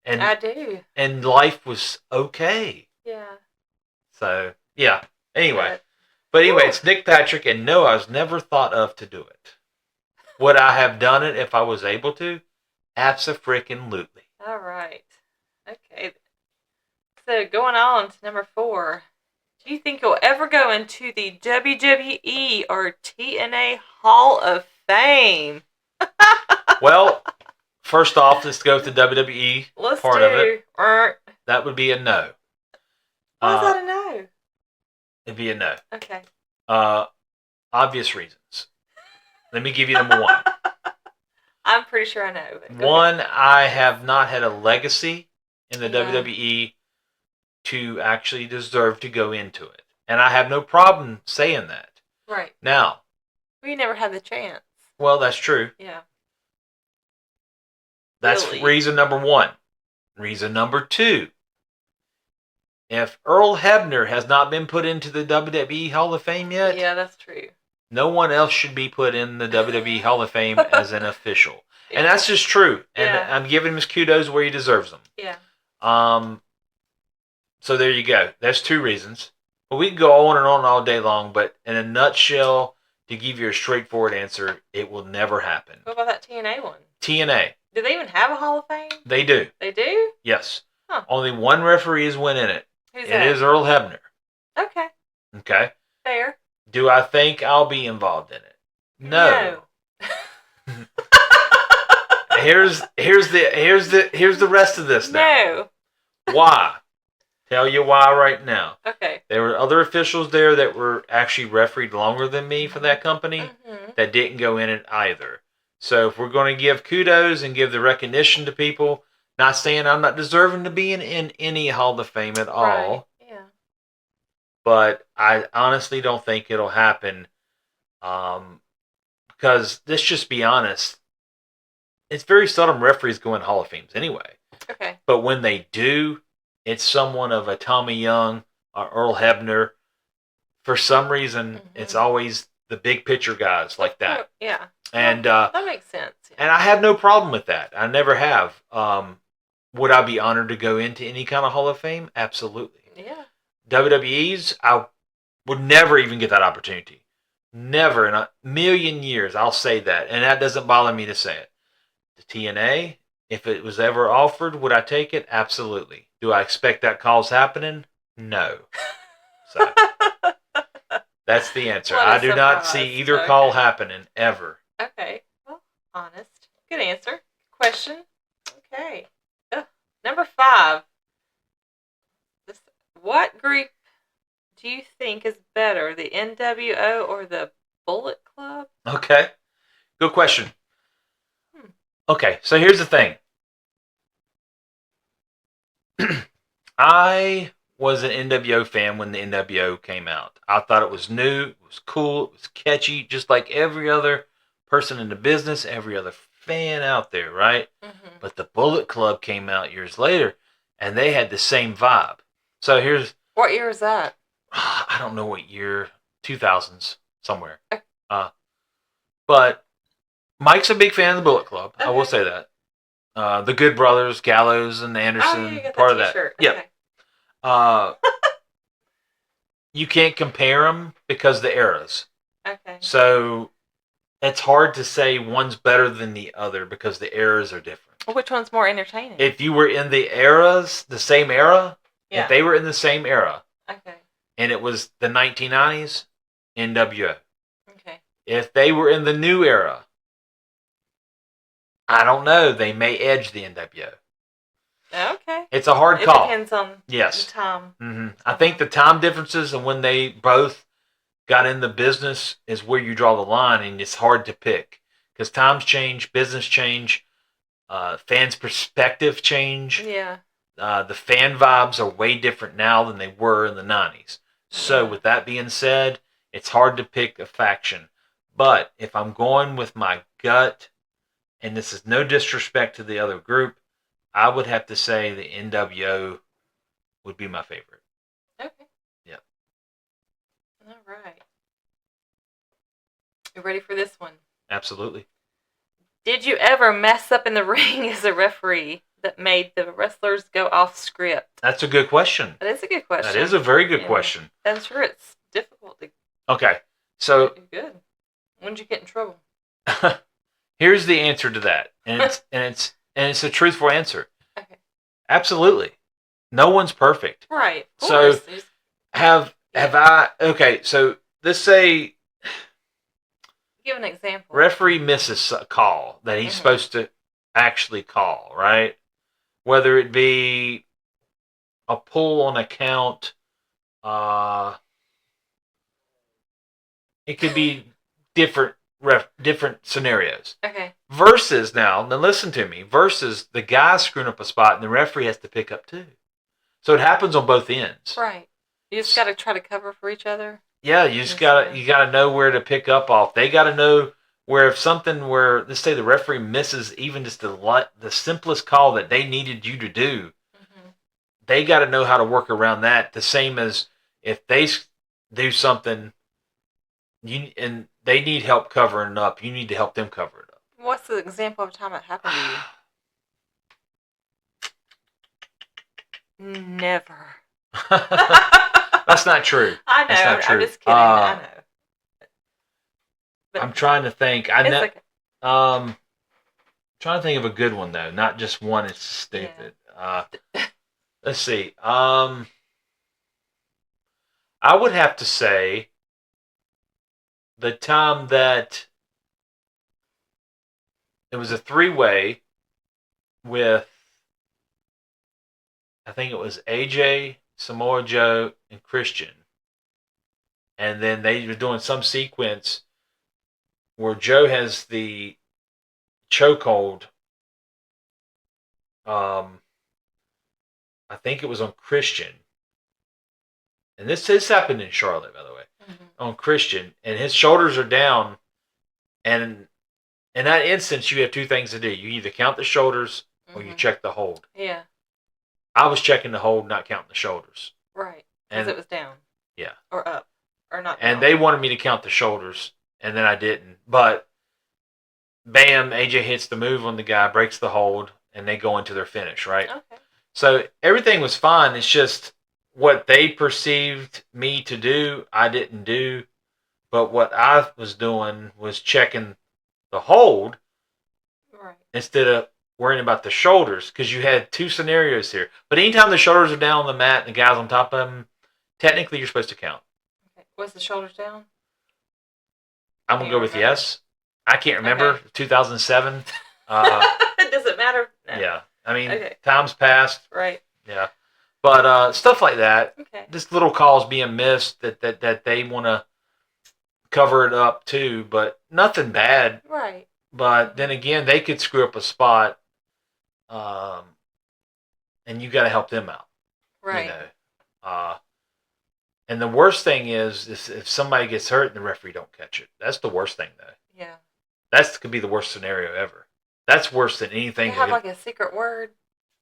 I do. And life was okay. Yeah. So, yeah. Anyway. But- But Whew. it's Nick Patrick, and no, I was never thought of to do it. Would I have done it if I was able to? Abso-freaking-lutely. All right. Okay. So going on to number 4. Do you think you'll ever go into the WWE or TNA Hall of Fame? Well, first off, let's go with the WWE Let's part do. of it. Why That would be a no. is that a no? It'd be a no. Okay. Obvious reasons. Let me give you number one. I'm pretty sure I know. But go One, I have not had a legacy in the Yeah. WWE to actually deserve to go into it. And I have no problem saying that. ahead. Right. Now, We never had the chance. well, that's true. Yeah. That's Really? reason number one. Reason number two. If Earl Hebner has not been put into the WWE Hall of Fame yet, Yeah, that's true. no one else should be put in the WWE Hall of Fame as an official. And that's just true. And Yeah. I'm giving him his kudos where he deserves them. Yeah. So there you go. There's two reasons. But we can go on and on all day long, but in a nutshell, to give you a straightforward answer, it will never happen. What about that TNA one? TNA, Do they even have a Hall of Fame? they do. They do? Yes. Huh. Only one referee has went in it. Who's It that? is Earl Hebner. Okay. Okay. Fair. Do I think I'll be involved in it? No. Here's the rest of this now. No. Why? Tell you why right now. Okay. There were other officials there that were actually refereed longer than me for that company Mm-hmm. that didn't go in it either. So if we're going to give kudos and give the recognition to people, not saying I'm not deserving to be in any Hall of Fame at all, Right. Yeah. but I honestly don't think it'll happen. Because let's just be honest, it's very seldom referees go in Hall of Fames anyway. Okay. But when they do, it's someone of a Tommy Young or Earl Hebner. For some reason, it's always the big picture guys like that. Yeah. And That makes sense. Yeah. and I have no problem with that. I never have. Would I be honored to go into any kind of Hall of Fame? Absolutely. Yeah. WWE's, I would never even get that opportunity. Never in a million years, I'll say that. And that doesn't bother me to say it. The TNA, if it was ever offered, would I take it? Absolutely. Do I expect that call's happening? No. So that's the answer. What a I do not see surprise. either Okay. call happening ever. Okay. Well, honest. Good answer. Question. Okay. Number 5. What group do you think is better, the NWO or the Bullet Club? Okay. Good question. Hmm. Okay, so here's the thing. I was an NWO fan when the NWO came out. I thought it was new, it was cool, it was catchy, just like every other person in the business, every other fan out there, right? Mm-hmm. But the Bullet Club came out years later, and they had the same vibe. So here's, What year is that? I don't know what year, 2000s, somewhere. Okay. But Mike's a big fan of the Bullet Club. I will Okay. say that. The Good Brothers, Gallows and Anderson, Oh, yeah, you got part the of that. t-shirt. Yeah. Okay. You can't compare them because the eras. Okay. So it's hard to say one's better than the other because the eras are different. Which one's more entertaining? If you were in the eras, the same era, Yeah. if they were in the same era, Okay. and it was the 1990s, NWO. Okay. If they were in the new era, I don't know. They may edge the NWO. Okay. It's a hard It call. depends on Yes. the time. I think the time differences and when they both got in the business is where you draw the line, and it's hard to pick because times change, business change, fans' perspective change. Yeah. The fan vibes are way different now than they were in the 90s. So, Yeah. with that being said, it's hard to pick a faction. But if I'm going with my gut, and this is no disrespect to the other group, I would have to say the NWO would be my favorite. Okay. Yeah. All right. You ready for this one? Absolutely. Did you ever mess up in the ring as a referee that made the wrestlers go off script? That's a good question. That is a good question. That is a very good Yeah. question. I'm sure it's difficult to Okay. So, do good. When did you get in trouble? here's the answer to that. And it's a truthful answer. Okay. Absolutely. No one's perfect. Right. Of So, course. There's- Have I okay, so let's say give an example. referee misses a call that he's Mhm. supposed to actually call, right? Whether it be a pull on a count, it could be different scenarios. Okay. Versus now listen to me, versus the guy screwing up a spot and the referee has to pick up too. So it happens on both ends. Right. You just got to try to cover for each other. Yeah, you just Yes, you gotta know where to pick up off. They gotta know where if something where let's say the referee misses even just the simplest call that they needed you to do, Mm-hmm. they gotta know how to work around that. The same as if they do something, and they need help covering it up, you need to help them cover it up. What's the example of a time it happened to you? Never. That's not true. I know. That's not true. I'm just kidding. I know. But I'm trying to think. it's okay. Trying to think of a good one though, not just one. It's stupid. Let's see. I would have to say the time that it was a three-way with, I think it was AJ, Samoa Joe, and Christian. And then they were doing some sequence where Joe has the chokehold. I think it was on Christian. And this happened in Charlotte, by the way. Mm-hmm. On Christian. And his shoulders are down. And in that instance, you have two things to do. You either count the shoulders or you Mhm. check the hold. Yeah. I was checking the hold, not counting the shoulders. Right. Because And it was down. yeah. Or up. Or not. And down. they wanted me to count the shoulders, and then I didn't. But bam, AJ hits the move on the guy, breaks the hold, and they go into their finish, right? Okay. So everything was fine. It's just what they perceived me to do, I didn't do. But what I was doing was checking the hold Right. instead of worrying about the shoulders, because you had two scenarios here. But anytime the shoulders are down on the mat and the guy's on top of them, technically you're supposed to count. Okay. Was the shoulders down? I'm going to You go with remember? yes. I can't remember. Okay. 2007. Does it matter? No. Yeah. I mean, Okay. time's passed. Right. Yeah. But stuff like that, Okay. just little calls being missed that they want to cover it up too, but nothing bad. Right. But then again, they could screw up a spot, and you got to help them out. Right. You know? And the worst thing is if somebody gets hurt and the referee don't catch it. That's the worst thing, though. Yeah. That could be the worst scenario ever. That's worse than They anything. have like a secret word.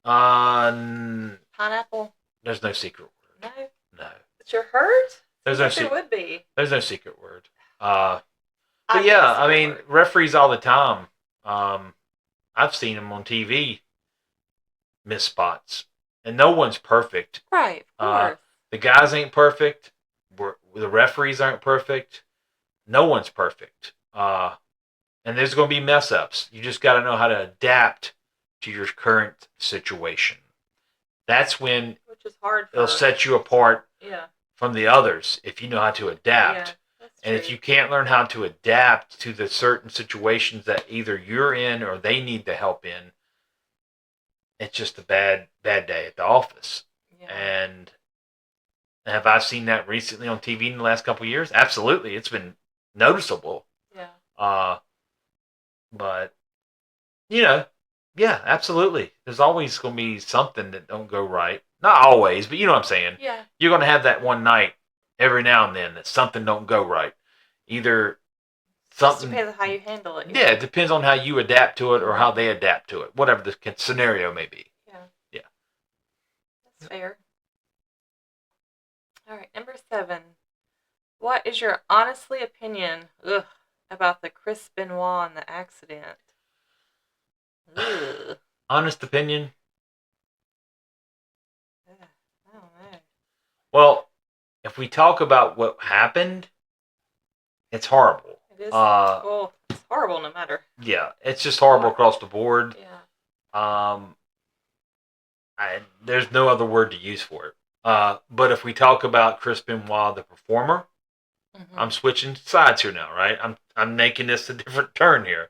N- Pineapple. there's no secret word. No, No. it's your hurt. There's Seems no like there would be. There's no secret word. I But think yeah, a I secret mean, word. referees all the time. I've seen them on TV miss spots, and no one's perfect. Right, of course. The guys ain't perfect. The referees aren't perfect. No one's perfect. And there's going to be mess ups. You just got to know how to adapt to your current situation. That's when Which is hard for it'll set you apart Yeah. from the others if you know how to adapt. Yeah, that's And true. if you can't learn how to adapt to the certain situations that either you're in or they need the help in, it's just a bad day at the office. Yeah. And have I seen that recently on TV in the last couple of years? Absolutely. It's been noticeable. Yeah. But, yeah, absolutely. There's always going to be something that don't go right. Not always, but you know what I'm saying. Yeah. You're going to have that one night every now and then that something don't go right. Either Just something... depends on how you handle it. Yeah, it depends on how you adapt to it or how they adapt to it. Whatever the scenario may be. Yeah. Yeah. That's fair. All right, number 7. What is your honestly opinion about the Chris Benoit and the accident? Ugh. Honest opinion? I don't know. Well, if we talk about what happened, it's horrible. It is. Well, it's horrible no matter. Yeah, it's just horrible across the board. Yeah. There's no other word to use for it. But if we talk about Chris Benoit, the performer, I'm switching sides here now, right? I'm making this a different turn here.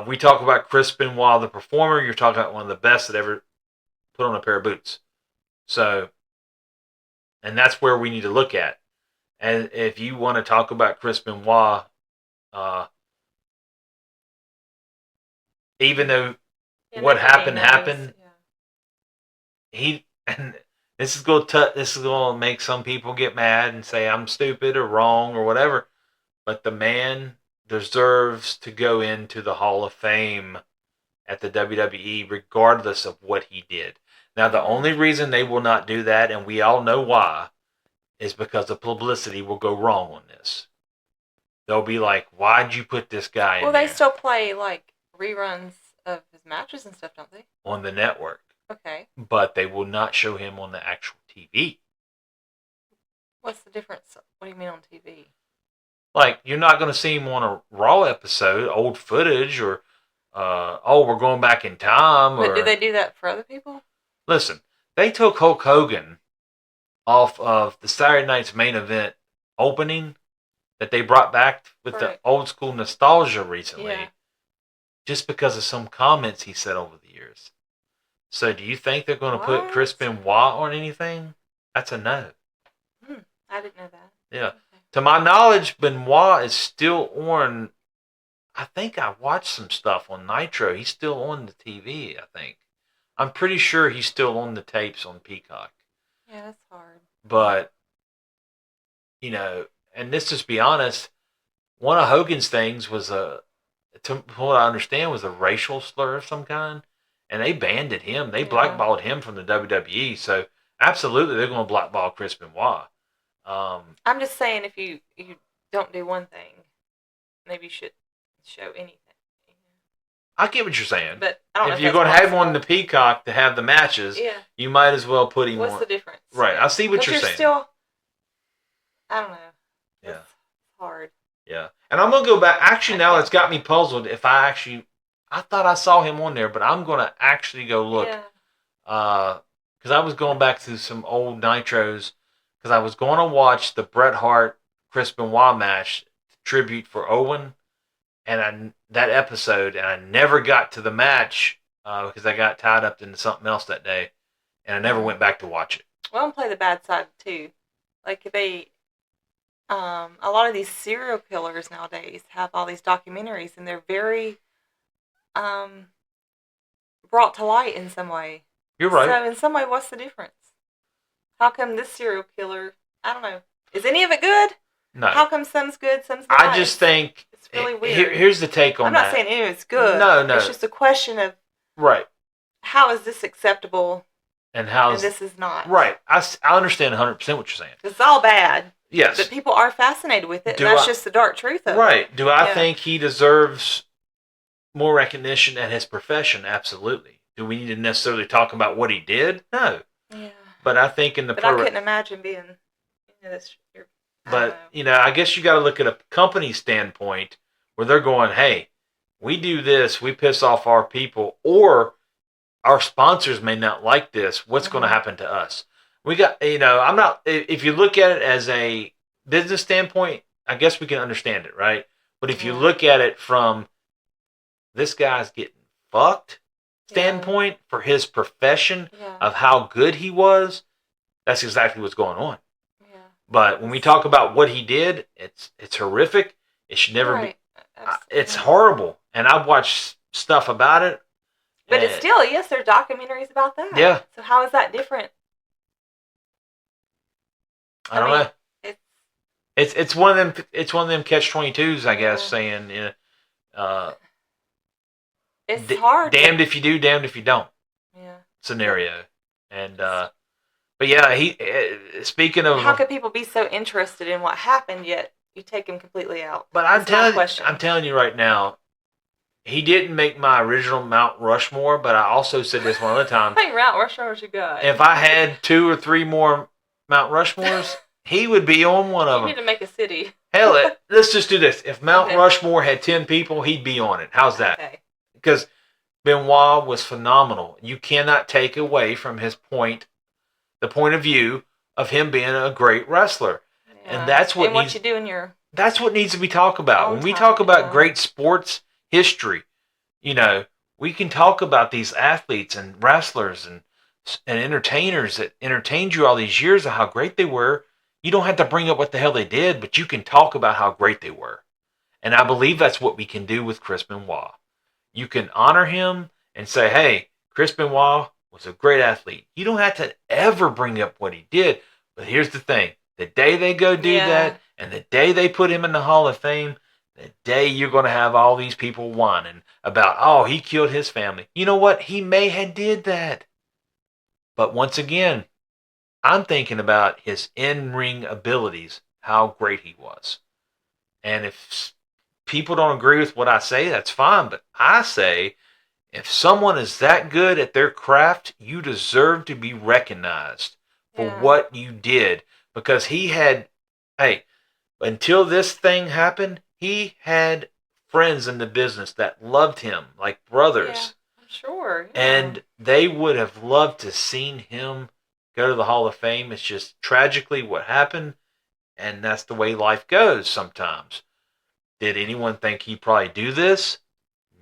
We talk about Chris Benoit, the performer. You're talking about one of the best that ever put on a pair of boots. So, and that's where we need to look at. And if you want to talk about Chris Benoit, even though what happened, he and this is going to make some people get mad and say I'm stupid or wrong or whatever. But the man deserves to go into the Hall of Fame at the WWE regardless of what he did. Now, the only reason they will not do that, and we all know why, is because the publicity will go wrong on this. They'll be like, why'd you put this guy in there? Well, they still play, like, reruns of his matches and stuff, don't they? On the network. Okay. But they will not show him on the actual TV. What's the difference? What do you mean on TV? Like, you're not going to see him on a Raw episode, old footage, or, we're going back in time. But do they do that for other people? Listen, they took Hulk Hogan off of the Saturday Night's Main Event opening that they brought back with the old school nostalgia recently, just because of some comments he said over the years. So do you think they're going to put Chris Benoit on anything? That's a no. I didn't know that. Yeah. Okay. To my knowledge, Benoit is still on. I think I watched some stuff on Nitro. He's still on the TV, I think. I'm pretty sure he's still on the tapes on Peacock. Yeah, that's hard. But, and let's just be honest, one of Hogan's things was to what I understand, was a racial slur of some kind. And they banded him. They blackballed him from the WWE. So, absolutely, they're going to blackball Chris Benoit. I'm just saying, if you don't do one thing, maybe you should show anything. I get what you're saying. But I don't know if you're going to have him on the Peacock to have the matches, you might as well put him on. What's the difference? Right, I see what you're saying. Still, I don't know. Yeah. It's hard. Yeah. And I'm going to go back. Actually, now it's got me puzzled if I thought I saw him on there, but I'm going to actually go look. Yeah. Because I was going back to some old Nitros, because I was going to watch the Bret Hart Chris Benoit match, tribute for Owen, and that episode, and I never got to the match because I got tied up into something else that day, and I never went back to watch it. Well, I'm play the bad side too. Like a lot of these serial killers nowadays have all these documentaries, and they're very brought to light in some way. You're right. So in some way, what's the difference? How come this serial killer, I don't know, is any of it good? No. How come some's good, some's not? I just think it's really weird. here's the take on I'm not that. saying any of it's good. No. It's just a question of Right. how is this acceptable And and this is not. Right. I understand 100% what you're saying. It's all bad. Yes. But people are fascinated with it, Do and that's I- just the dark truth of it. Right. Do I Yeah. think he deserves more recognition at his profession? Absolutely. Do we need to necessarily talk about what he did? No. Yeah. But I think in the But I couldn't imagine being, that's your. I don't But know. I guess you got to look at a company standpoint where they're going, "Hey, we do this, we piss off our people, or our sponsors may not like this. What's going to Mhm. happen to us?" We got, I'm not. If you look at it as a business standpoint, I guess we can understand it, right? But if you Yeah. look at it from this guy's getting fucked Yeah. standpoint for his profession Yeah. of how good he was, that's exactly what's going on. Yeah. But when we talk about what he did, it's horrific. It should never Right. be. It's Absolutely. horrible, and I've watched stuff about it. But and- it's still, yes, there are documentaries about that. Yeah. So how is that different? I don't mean, know. It's one of them. It's one of them catch-22s, I guess, Yeah. saying, It's hard. damned if you do, damned if you don't Yeah. scenario. And but yeah, he. Speaking of, How could people be so interested in what happened yet you take him completely out? but That's my question. I'm telling you right now, he didn't make my original Mount Rushmore. But I also said this one other time. Hey, Mount Rushmore's you got. If I had 2 or 3 more Mount Rushmores, he would be on one of you them. need to make a city. Hell, let's just do this. If Mount Okay. Rushmore had 10 people, he'd be on it. How's that? Okay. Because Benoit was phenomenal. You cannot take away from his point, the point of view of him being a great wrestler. Yeah. that's what and what needs- you do in your That's what needs to be talked about. Long When we time, talk about yeah. great sports history, we can talk about these athletes and wrestlers and entertainers that entertained you all these years of how great they were. You don't have to bring up what the hell they did, but you can talk about how great they were. And I believe that's what we can do with Chris Benoit. You can honor him and say, hey, Chris Benoit was a great athlete. You don't have to ever bring up what he did. But here's the thing. The day they go do Yeah. that, and the day they put him in the Hall of Fame, the day you're going to have all these people whining about, oh, he killed his family. You know what? He may have did that. But once again, I'm thinking about his in-ring abilities, how great he was. And if people don't agree with what I say, that's fine. But I say, if someone is that good at their craft, you deserve to be recognized for Yeah. what you did. Because he had, until this thing happened, he had friends in the business that loved him like brothers. I'm sure. Yeah. And they would have loved to seen him go to the Hall of Fame. It's just tragically what happened, and that's the way life goes sometimes. Did anyone think he'd probably do this?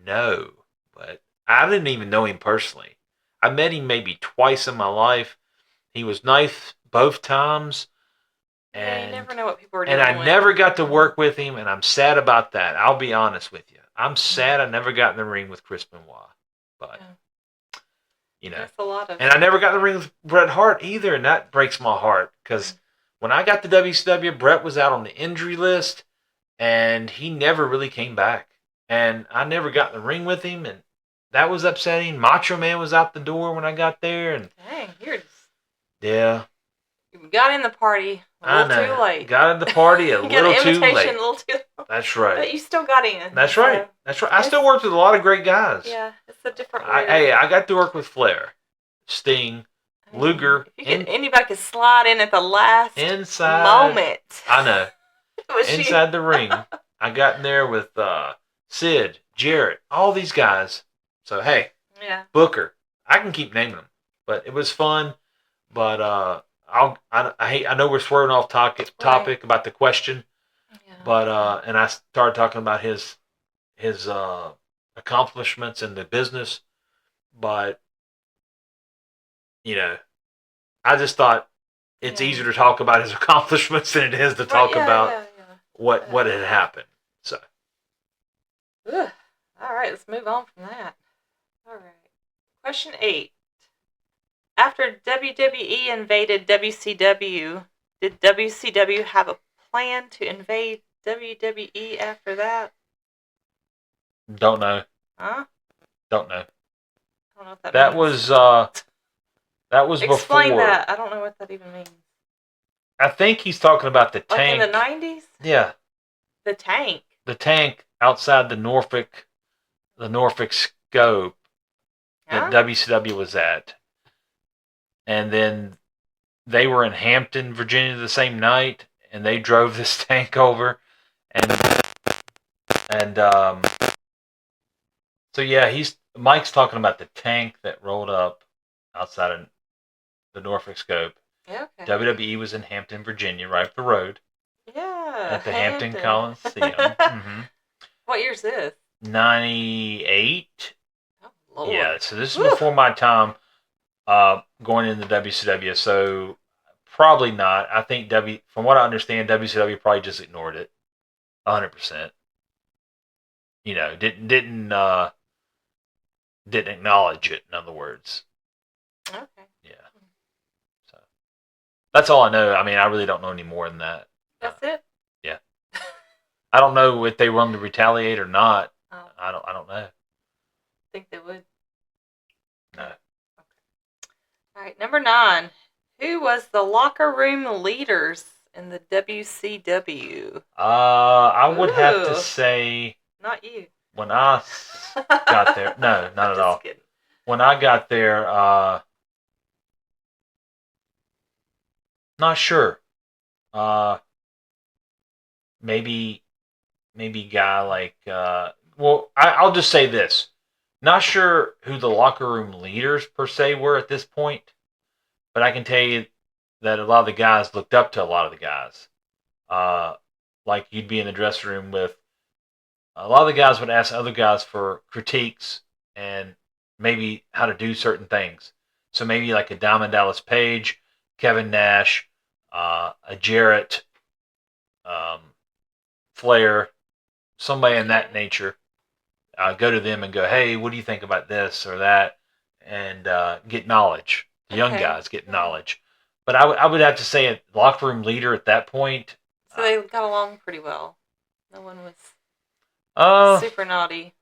No. But I didn't even know him personally. I met him maybe twice in my life. He was nice both times. Yeah, you And, never know what people are doing. and I never got to work with him, and I'm sad about that. I'll be honest with you. I'm sad I never got in the ring with Chris Benoit. But, That's a lot of. And I never got in the ring with Bret Hart either, and that breaks my heart. Because when I got to WCW, Bret was out on the injury list, and he never really came back. And I never got in the ring with him, and that was upsetting. Macho Man was out the door when I got there, and Dang, yeah, you got in the party a I little know. too late. Got in the party a You got little an too invitation late. a little too late. That's right. But you still got in. That's so, right. That's right. I still worked with a lot of great guys. Yeah, it's a different way. I got to work with Flair, Sting, Luger, If you anybody could slide in at the last inside. moment. I know. It was you. Inside the ring. I got in there with Sid, Jarrett, all these guys. So, hey, Yeah. Booker. I can keep naming them. But it was fun. But I know we're swerving off topic about the question. Yeah. But and I started talking about his accomplishments in the business. But I just thought it's easier to talk about his accomplishments than it is to talk about what had happened. So Ugh. All right, let's move on from that. All right. Question 8. After WWE invaded WCW, did WCW have a plan to invade WWE after that? Don't know. Huh? Don't know. I don't know what that That means. was Explain before. that. I don't know what that even means. I think he's talking about the Like tank. in the 90s? Yeah, The tank. the tank outside the Norfolk scope that Huh? WCW was at, and then they were in Hampton, Virginia, the same night, and they drove this tank over, and so yeah, Mike's talking about the tank that rolled up outside of the Norfolk scope. Yeah, okay. WWE was in Hampton, Virginia, right up the road Yeah. at the Hampton Coliseum. Mm-hmm. What year's this? 98. Oh, Lord. Yeah, so this is Whew. before my time going into WCW. So probably not. I think from what I understand, WCW probably just ignored it, 100%. You know, didn't acknowledge it. In other words, Okay. yeah. So that's all I know. I mean, I really don't know any more than that. That's it? Yeah. I don't know if they wanted to retaliate or not. Oh, I don't know. think they would. No. All right, number 9. Who was the locker room leaders in the WCW? I would have to Ooh. say Not you. when I got there. No, not at all. Just kidding. When I got there, not sure. Maybe guy like. Well, I'll just say this. Not sure who the locker room leaders per se were at this point, but I can tell you that a lot of the guys looked up to a lot of the guys. Like you'd be in the dressing room with a lot of the guys would ask other guys for critiques and maybe how to do certain things. So maybe like a Diamond Dallas Page, Kevin Nash, a Jarrett, Flair, somebody in that nature. Go to them and go, hey, what do you think about this or that? And get knowledge. The young Okay. guys get knowledge. But I would have to say a locker room leader at that point. So they got along pretty well. No one was super naughty.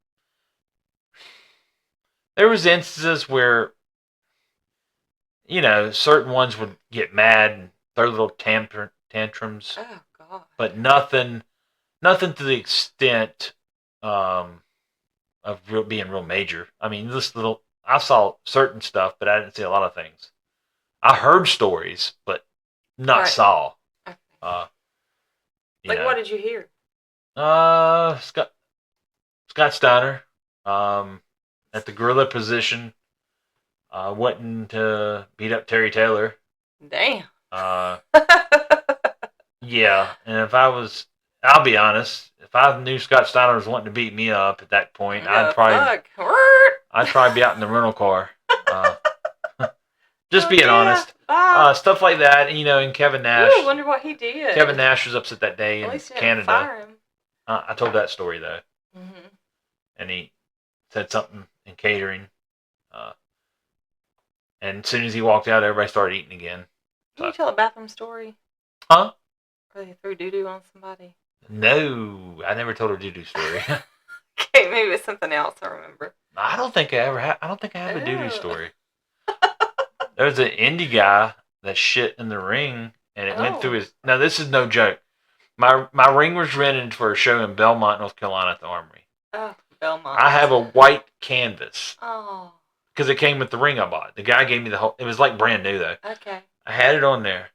There was instances where, you know, certain ones would get mad and throw little tantrums, Oh, God. but nothing to the extent of being real major. I mean, I saw certain stuff, but I didn't see a lot of things. I heard stories, but not Right. saw. Okay. You know. What did you hear? Scott Steiner, at the gorilla position, wanting to beat up Terry Taylor. Damn. Yeah, and I'll be honest, if I knew Scott Steiner was wanting to beat me up at that point, I'd probably be out in the rental car. Just being honest. Stuff like that, you know, and Kevin Nash. Ooh, I wonder what he did. Kevin Nash was upset that day At in least he didn't Canada. fire him. I told that story though, Mm-hmm. and he said something in catering, and as soon as he walked out, everybody started eating again. Can you tell a bathroom story? Huh? Where they threw doo-doo on somebody? No, I never told a doo-doo story. Okay, maybe it's something else I remember. I don't think I ever have. I don't think I have a doo-doo Ew. story. There was an indie guy that shit in the ring, and it went through his. Now this is no joke. My ring was rented for a show in Belmont, North Carolina, at the Armory. Oh, Belmont. I have a white canvas Oh, because it came with the ring I bought. The guy gave me the whole. It was like brand new though. okay. I had it on there,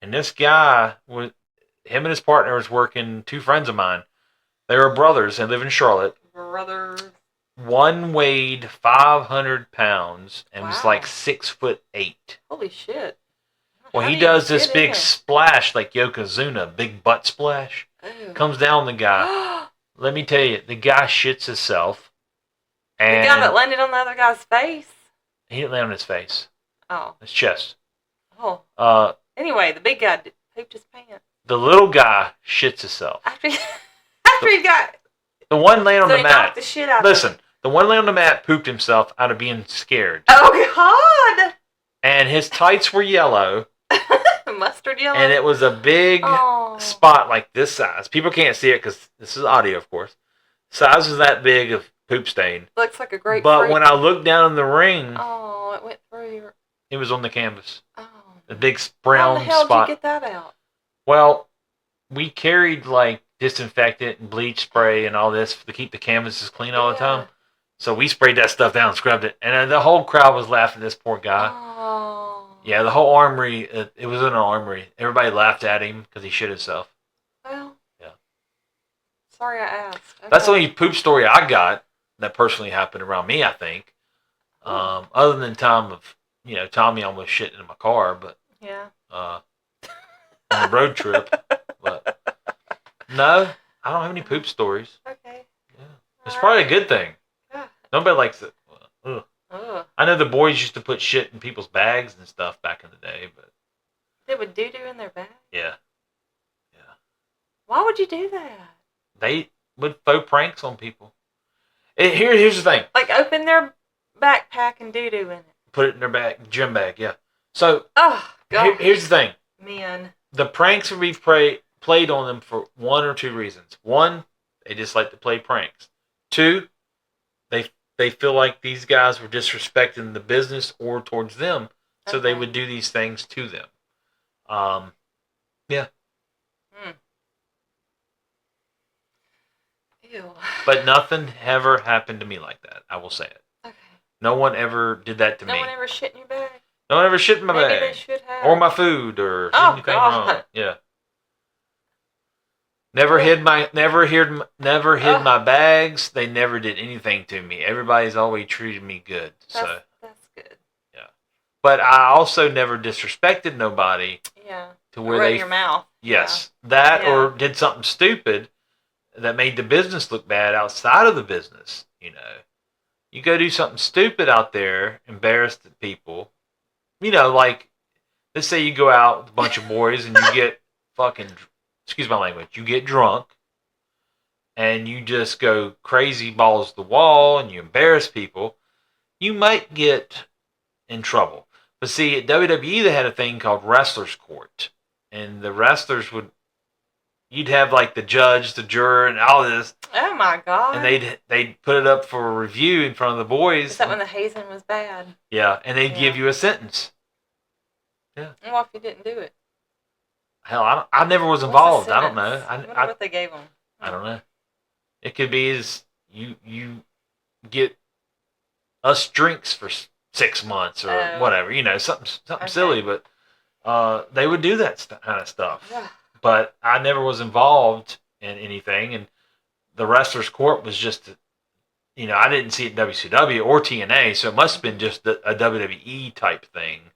and this guy him and his partner was working. 2 friends of mine. They were brothers and live in Charlotte. Brother. One weighed 500 pounds and was Wow. like 6'8". Holy shit. Well, How he do you does this get big in? splash like Yokozuna, big butt splash. Ew. Comes down the guy. Let me tell you, the guy shits himself. The And guy that landed on the other guy's face? he didn't land on his face, Oh. his chest. Oh. Anyway, the big guy pooped his pants. The little guy shits himself. After he got... The one laying on So the he mat. knocked the shit out of Listen, him. the one laying on the mat pooped himself out of being scared. Oh, God! And his tights were yellow. Mustard yellow? And it was a big Oh. spot like this size. People can't see it because this is audio, of course. Size is that big of poop stain. Looks like a great. But when I looked down in the ring, oh, it went through your. it was on the canvas. Oh. A big How brown the hell spot. did you get that out? Well, we carried like disinfectant and bleach spray and all this to keep the canvases clean all the time. So we sprayed that stuff down and scrubbed it. And the whole crowd was laughing at this poor guy. Oh. Yeah, the whole armory, it was in an armory. Everybody laughed at him because he shit himself. Well. Yeah. Sorry I asked. Okay. That's the only poop story I got that personally happened around me, I think. Other than Tommy almost shit in my car, but Yeah. on a road trip. But no, I don't have any poop stories. Okay. Yeah. It's probably a good thing. Yeah. Nobody likes it. Ugh. Ugh. I know the boys used to put shit in people's bags and stuff back in the day, but They would doo-doo in their bag? yeah. Why would you do that? They would faux pranks on people. Here's the thing. Like open their backpack and doo-doo in it. Put it in their gym bag, yeah. So Oh, God. here's the thing. Men. The pranks would be played on them for one or two reasons. One, they just like to play pranks. Two, they feel like these guys were disrespecting the business or towards them, so they Okay. would do these things to them. Yeah. Ew. But nothing ever happened to me like that. I will say it. Okay. No one ever did that to No me. one ever shit in your bag? No one ever shit in my Maybe they bag. should have. Or my food or Oh, anything God. wrong. Yeah. Never hid my bags. They never did anything to me. Everybody's always treated me good. That's good. But I also never disrespected nobody Yeah. to where Run they your mouth. yes, that Yeah. or did something stupid that made the business look bad outside of the business. You go do something stupid out there, embarrass the people. Like let's say you go out with a bunch of boys and you get fucking, excuse my language, you get drunk and you just go crazy balls to the wall and you embarrass people, you might get in trouble. But see, at WWE they had a thing called Wrestler's Court. And the wrestlers you'd have like the judge, the juror, and all this. Oh, my God. And they'd put it up for a review in front of the boys. Is that when the hazing was bad? Yeah, and they'd give you a sentence. Yeah. What if you didn't do it? Hell, I never was What's the involved. I don't know. sentence? I wonder I what they gave them. don't know. It could be as you get us drinks for 6 months or Oh. whatever. Something Okay. silly, but they would do that kind of stuff. Yeah. But I never was involved in anything, and the Wrestler's Court was just, I didn't see it in WCW or TNA, so it must have been just a WWE type thing.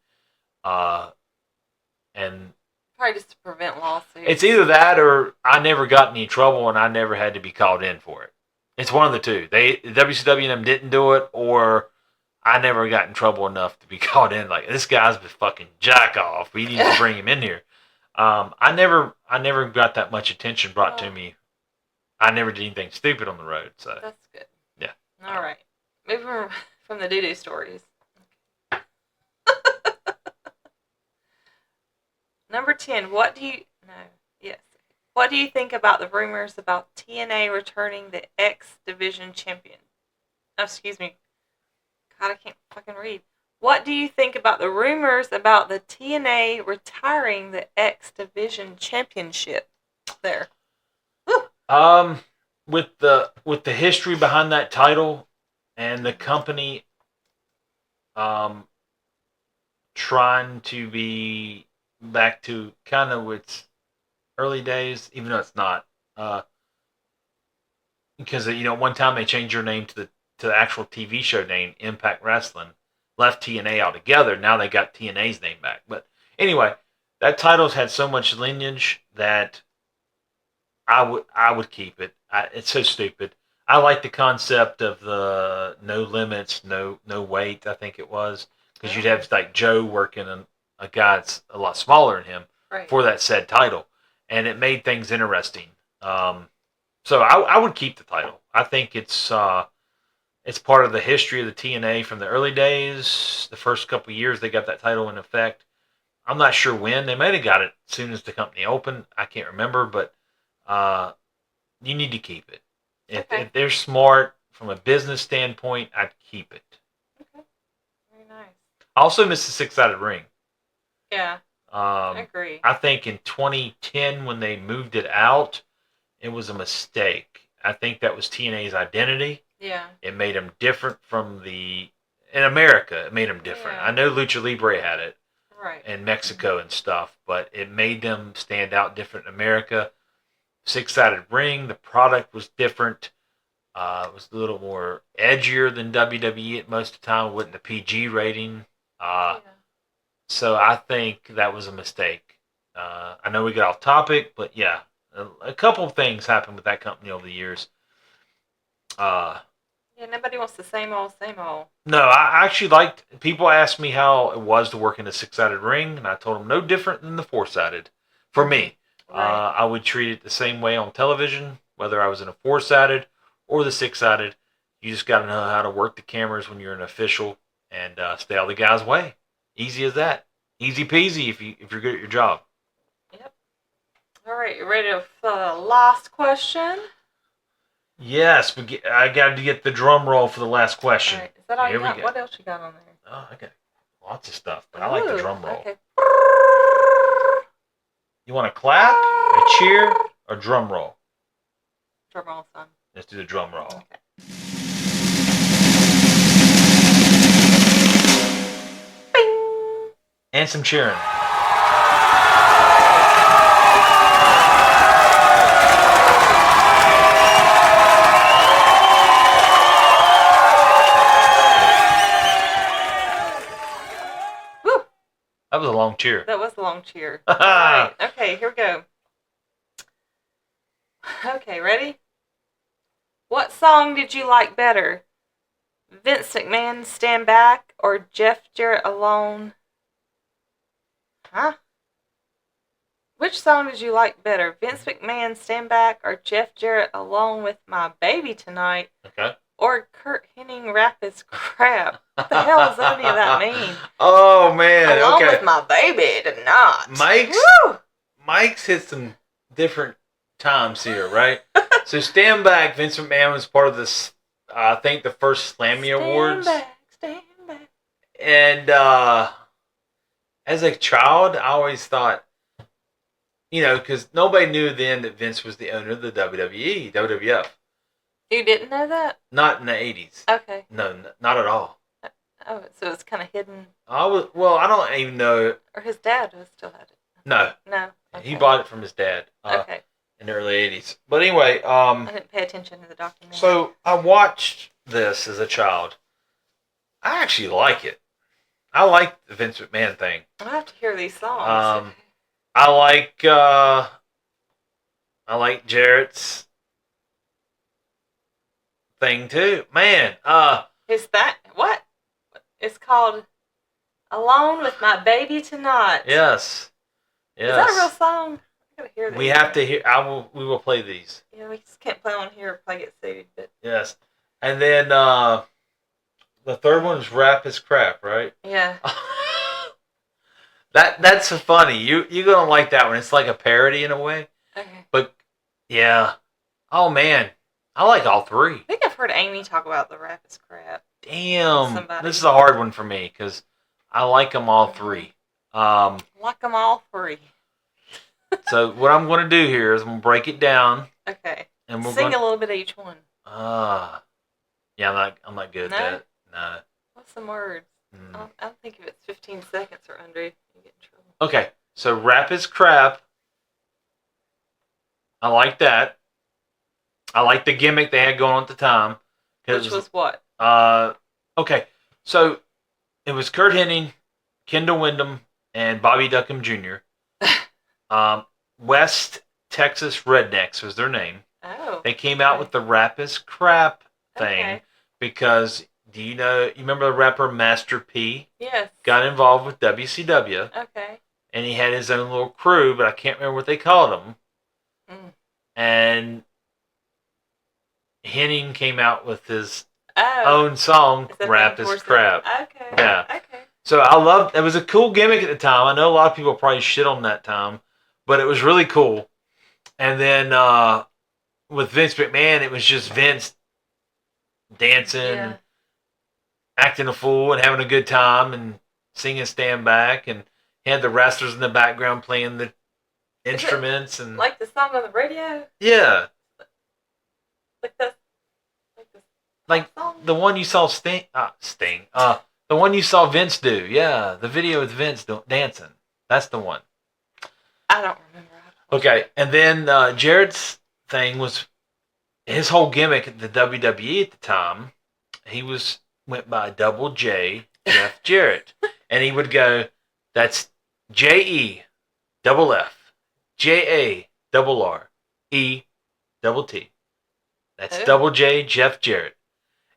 And Probably just to prevent lawsuits. it's either that or I never got in any trouble and I never had to be called in for it. It's one of the two. WCW and them didn't do it, or I never got in trouble enough to be called in. Like, this guy's been fucking jack off. We need to bring him in here. I never got that much attention brought to me. I never did anything stupid on the road. So That's good. Yeah. All right. Moving from the doo-doo stories. Number 10. What do you think about the rumors about TNA returning the X Division champion? Oh, excuse me. God, I can't fucking read. What do you think about the rumors about the TNA retiring the X Division championship? There. with the history behind that title and the company trying to be back to kind of its early days, even though it's not, because one time they changed their name to the actual TV show name, Impact Wrestling, left TNA altogether. Now they got TNA's name back. But anyway, that title's had so much lineage that I would keep it. It's so stupid. I like the concept of the no limits, no weight. I think it was because you'd have like Joe working a guy that's a lot smaller than him Right. for that said title, and it made things interesting. So I would keep the title. I think it's part of the history of the TNA from the early days. The first couple of years they got that title in effect. I'm not sure when. They might have got it as soon as the company opened. I can't remember, but you need to keep it. Okay. If they're smart from a business standpoint, I'd keep it. Okay. Very nice. I also miss the six-sided ring. Yeah, I agree. I think in 2010 when they moved it out, it was a mistake. I think that was TNA's identity. Yeah. It made them different from in America. It made them different. Yeah. I know Lucha Libre had it Right. in Mexico and stuff, but it made them stand out different in America. Six-sided ring, the product was different. It was a little more edgier than WWE at most of the time. It wasn't the PG rating. Yeah. So I think that was a mistake. I know we got off topic, but yeah, a couple of things happened with that company over the years. Yeah, nobody wants the same old, same old. No, I actually liked. People asked me how it was to work in a six-sided ring, and I told them no different than the four-sided. For me, Right. I would treat it the same way on television, whether I was in a four-sided or the six-sided. You just got to know how to work the cameras when you're an official and stay out of the guy's way. Easy as that. Easy peasy if you're good at your job. Yep. All right, you ready for the last question? Yes, I got to get the drum roll for the last question. All right, is that all Here you we got? go. What else you got on there? Oh, I got lots of stuff, but I like the Ooh, drum roll. Okay. You want to clap, a cheer, or drum roll? Drum roll, son. Let's do the drum roll. Okay. Bing! And some cheering. Woo! That was a long cheer. That was a long cheer. All right. Okay, here we go. Okay, ready? What song did you like better? Vince McMahon, Stand Back, or Jeff Jarrett Alone? Huh? Which song did you like better? Vince McMahon, Stand Back, or Jeff Jarrett Alone with My Baby Tonight? Okay. Or Kurt Hennig, Rap is Crap? What the hell does any of that mean? Oh man. Along Okay. with My Baby Tonight. Mike's Woo! Mike's hit some different times here, right? So Stand Back, Vince McMahon was part of this. I think the first Slammy Awards. Stand back. And as a child, I always thought, because nobody knew then that Vince was the owner of the WWE, WWF. You didn't know that? Not in the 80s. Okay. No, not at all. Oh, so it's kind of hidden. I don't even know. Or his dad still had it. No, No. Okay. he bought it from his dad Okay. in the early 80s. But anyway, I didn't pay attention to the documentary. so I watched this as a child. I actually like it. I like the Vince McMahon thing. I have to hear these songs. I like Jarrett's thing too. Man, Is that what? It's called "Alone with My Baby Tonight." yes. Is that a real song? I gotta hear this. We have to hear. We will play these. Yeah, we just can't play on here or play it suited, but Yes, and then the third one is Rap is Crap, right? yeah. That's so funny. You're gonna like that one. It's like a parody in a way, Okay. but yeah. Oh man, I like all three. I think I've heard Amy talk about the Rap is Crap. Damn, Somebody. this is a hard one for me because I like them all three. Like them all three. So what I'm going to do here is I'm going to break it down, Okay. and we're Sing going. a little bit of each one. Yeah, I'm not good No? at that. No. What's some words? Mm. I don't think if it's 15 seconds or under, you get in trouble. Okay, so Rap is Crap. I like that. I like the gimmick they had going on at the time. 'Cause Which was what? okay, so it was Kurt Hennig, Kendall Windham, and Bobby Duckham Jr. West Texas Rednecks was their name. Oh. They came out with the Rap is Crap thing Okay. because you remember the rapper Master P Yes. got involved with WCW Okay. and he had his own little crew, but I can't remember what they called him. Mm. And Henning came out with his Oh. own song, Is that Rap thing is towards Crap. the- Okay. Yeah. Okay. So I loved it. Was a cool gimmick at the time. I know a lot of people probably shit on that time, but it was really cool. And then with Vince McMahon, it was just Vince dancing, Yeah. acting a fool, and having a good time, and singing "Stand Back," and he had the wrestlers in the background playing the instruments, and Like the song on the radio? yeah, Like the like song? the one you saw the one you saw Vince do. Yeah, the video with Vince dancing. That's the one. I don't remember. Okay, and then Jarrett's thing was his whole gimmick at the WWE at the time. He went by Double J Jeff Jarrett, and he would go, "That's JE double F JA double R E double T. That's Oh. Double J Jeff Jarrett."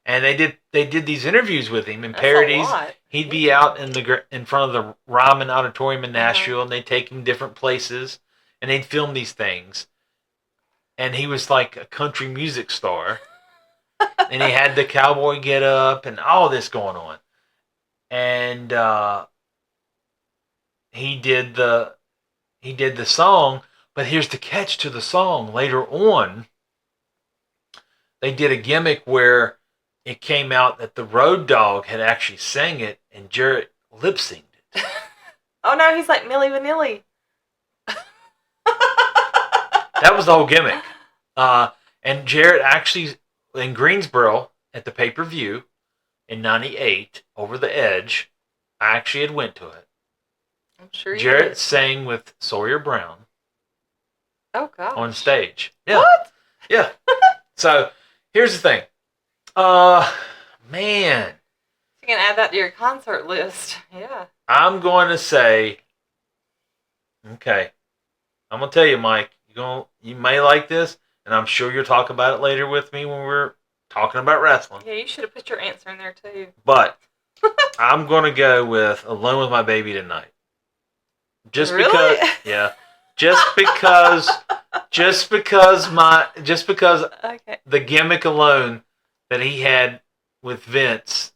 And they did these interviews with him and That's parodies. a lot. He'd be out in front of the Ryman Auditorium in Nashville, and they'd take him different places, and they'd film these things. And he was like a country music star, and he had the cowboy get up and all this going on. And he did the song, but here's the catch to the song. Later on, they did a gimmick where it came out that the Road Dogg had actually sang it, and Jarrett lip synced it. Oh no, he's like Milli Vanilli. That was the whole gimmick. And Jarrett actually, in Greensboro, at the pay-per-view in '98, Over the Edge, I actually had went to it. I'm sure you Jarrett did. sang with Sawyer Brown Oh god. on stage. Yeah. What? Yeah. So, here's the thing. Man, You can add that to your concert list. Yeah. I'm going to say, okay, I'm going to tell you, Mike, you may like this, and I'm sure you'll talk about it later with me when we're talking about wrestling. Yeah, you should have put your answer in there too. But I'm going to go with Alone with My Baby Tonight. Just Really? because, yeah. Just because Okay. the gimmick alone that he had with Vince,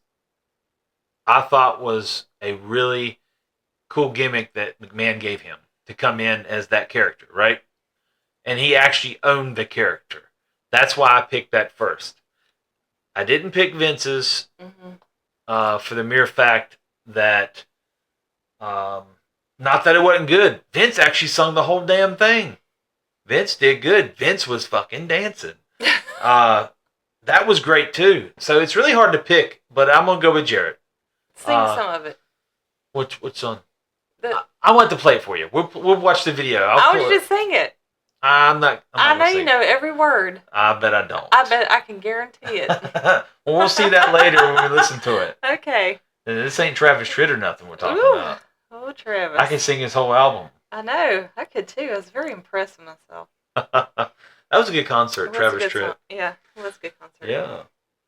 I thought was a really cool gimmick that McMahon gave him to come in as that character, right? And he actually owned the character. That's why I picked that first. I didn't pick Vince's for the mere fact that, not that it wasn't good. Vince actually sung the whole damn thing. Vince did good. Vince was fucking dancing. That was great too. So it's really hard to pick, but I'm gonna go with Jarrett. Sing some of it. Which song? The, I want to play it for you. We'll watch the video. I want you to sing it. I'm not I know gonna you sing know every word. I bet I don't. I bet I can guarantee it. Well, we'll see that later when we listen to it. Okay. And this ain't Travis Tritt or nothing we're talking Ooh. about. Oh, Travis. I can sing his whole album. I know. I could too. I was very impressed with myself. That was a good concert, It was a Travis good Tritt. song. Yeah, it was a good concert. Yeah.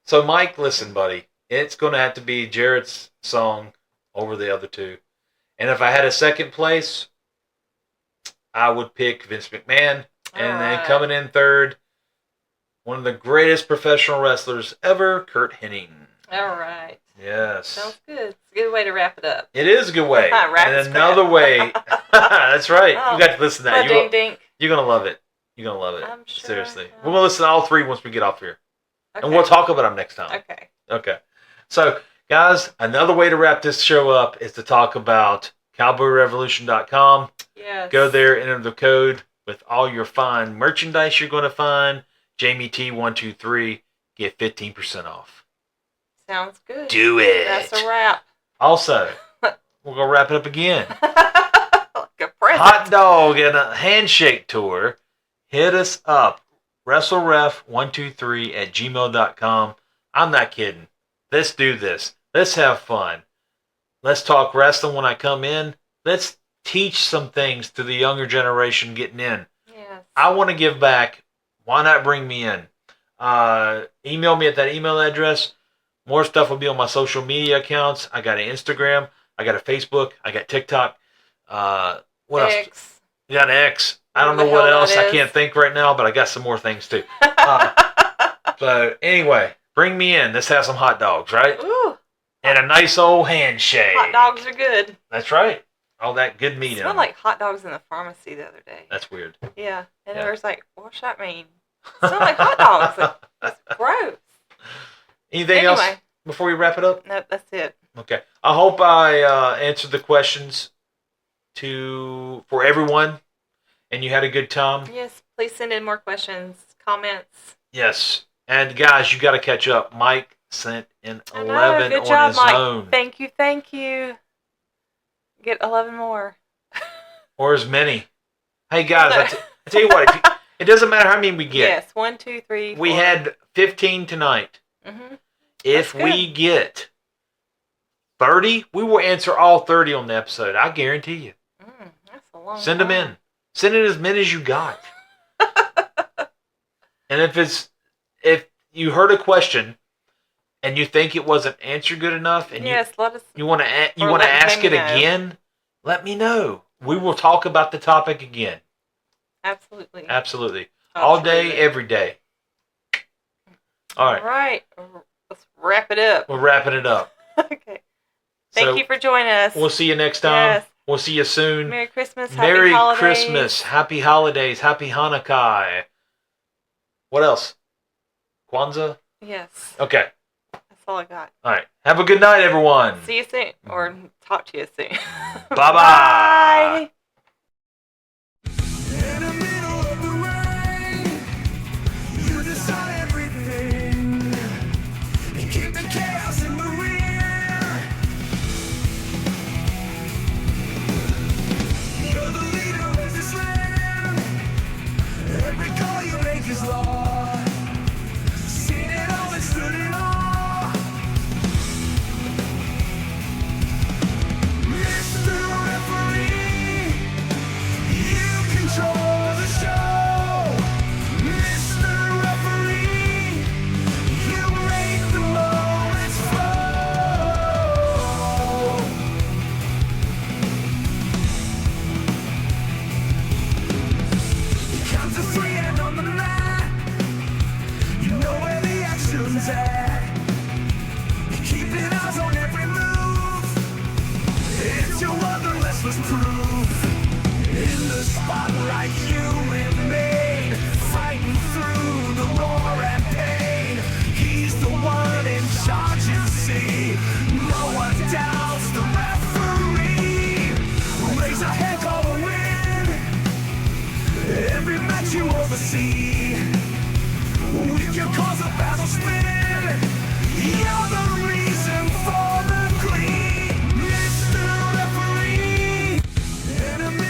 So, Mike, listen, buddy. It's going to have to be Jarrett's song over the other two. And if I had a second place, I would pick Vince McMahon. And then Alright. coming in third, one of the greatest professional wrestlers ever, Kurt Hennig. All right. Yes. Sounds good. It's a good way to wrap it up. It is a good way. Wrap And and another scrap. way. That's right. Oh. You got to listen to that. Ding ding. You're going to love it. You're going to love it. I'm sure Seriously. I We're going to listen to all three once we get off here. Okay. And we'll talk about them next time. Okay. Okay. So, guys, another way to wrap this show up is to talk about cowboyrevolution.com. Yes. Go there, enter the code with all your fine merchandise you're going to find. Jamie T123, get 15% off. Sounds good. Do it. That's a wrap. Also, we're going to wrap it up again. Like a present. Hot dog and a handshake tour. Hit us up. WrestleRef123@gmail.com. I'm not kidding. Let's do this. Let's have fun. Let's talk wrestling when I come in. Let's teach some things to the younger generation getting in. Yes. I want to give back. Why not bring me in? Email me at that email address. More stuff will be on my social media accounts. I got an Instagram. I got a Facebook. I got TikTok. What else? X. I got an X. I don't know Whatever the what hell else. that I can't is. think right now, but I got some more things too. So anyway, bring me in. Let's have some hot dogs, right? Ooh. And a nice old handshake. Hot dogs are good. That's right. All that good meat in Smelled them. like hot dogs in the pharmacy the other day. That's weird. Yeah. And Yeah. there was like, what's that mean? Smell like hot dogs. Like, that's gross. Anything else before we wrap it up? Nope, that's it. Okay. I hope I answered the questions for everyone, and you had a good time. Yes, please send in more questions, comments. Yes. And guys, you got to catch up. Mike sent in I know, 11 good on job, his Mike. own. Thank you. Get 11 more. Or as many. Hey guys, I tell you what, it doesn't matter how many we get. Yes, 1, 2, 3, 4. We had 15 tonight. Mm-hmm. If That's we get 30, we will answer all 30 on the episode. I guarantee you. That's a long Send them in. Send in as many as you got. And if you heard a question and you think it wasn't answered good enough, and yes, let us. you want to let ask it Jamie know. again, let me know. We will talk about the topic again. Absolutely. Absolutely. All day, every day. All right. All right. Let's wrap it up. We're wrapping it up. Okay. Thank you for joining us. We'll see you next time. Yes. We'll see you soon. Merry Christmas. Merry Happy holidays. Christmas. Happy holidays. Happy Hanukkah. What else? Kwanzaa? Yes. Okay. That's all I got. All right. Have a good night, everyone. See you soon. Or talk to you soon. Bye-bye. Bye. In the middle of the rain, you decide everything. You keep the chaos in the rear. You're the leader of this land. Every call you make is law. Seen it all and stood in awe. Mr. Referee, you control the show. Mr. Referee, you make the moments flow. Count to 3 and on the mat, you know where the action's at. Keeping eyes on every move. It's your wonderless proof. In the spotlight, you remain, fighting through the roar and pain. He's the one in charge, you see. No one doubts the referee. Raise a hand, call a win. Every match you oversee, we can cause a battle spin. You're the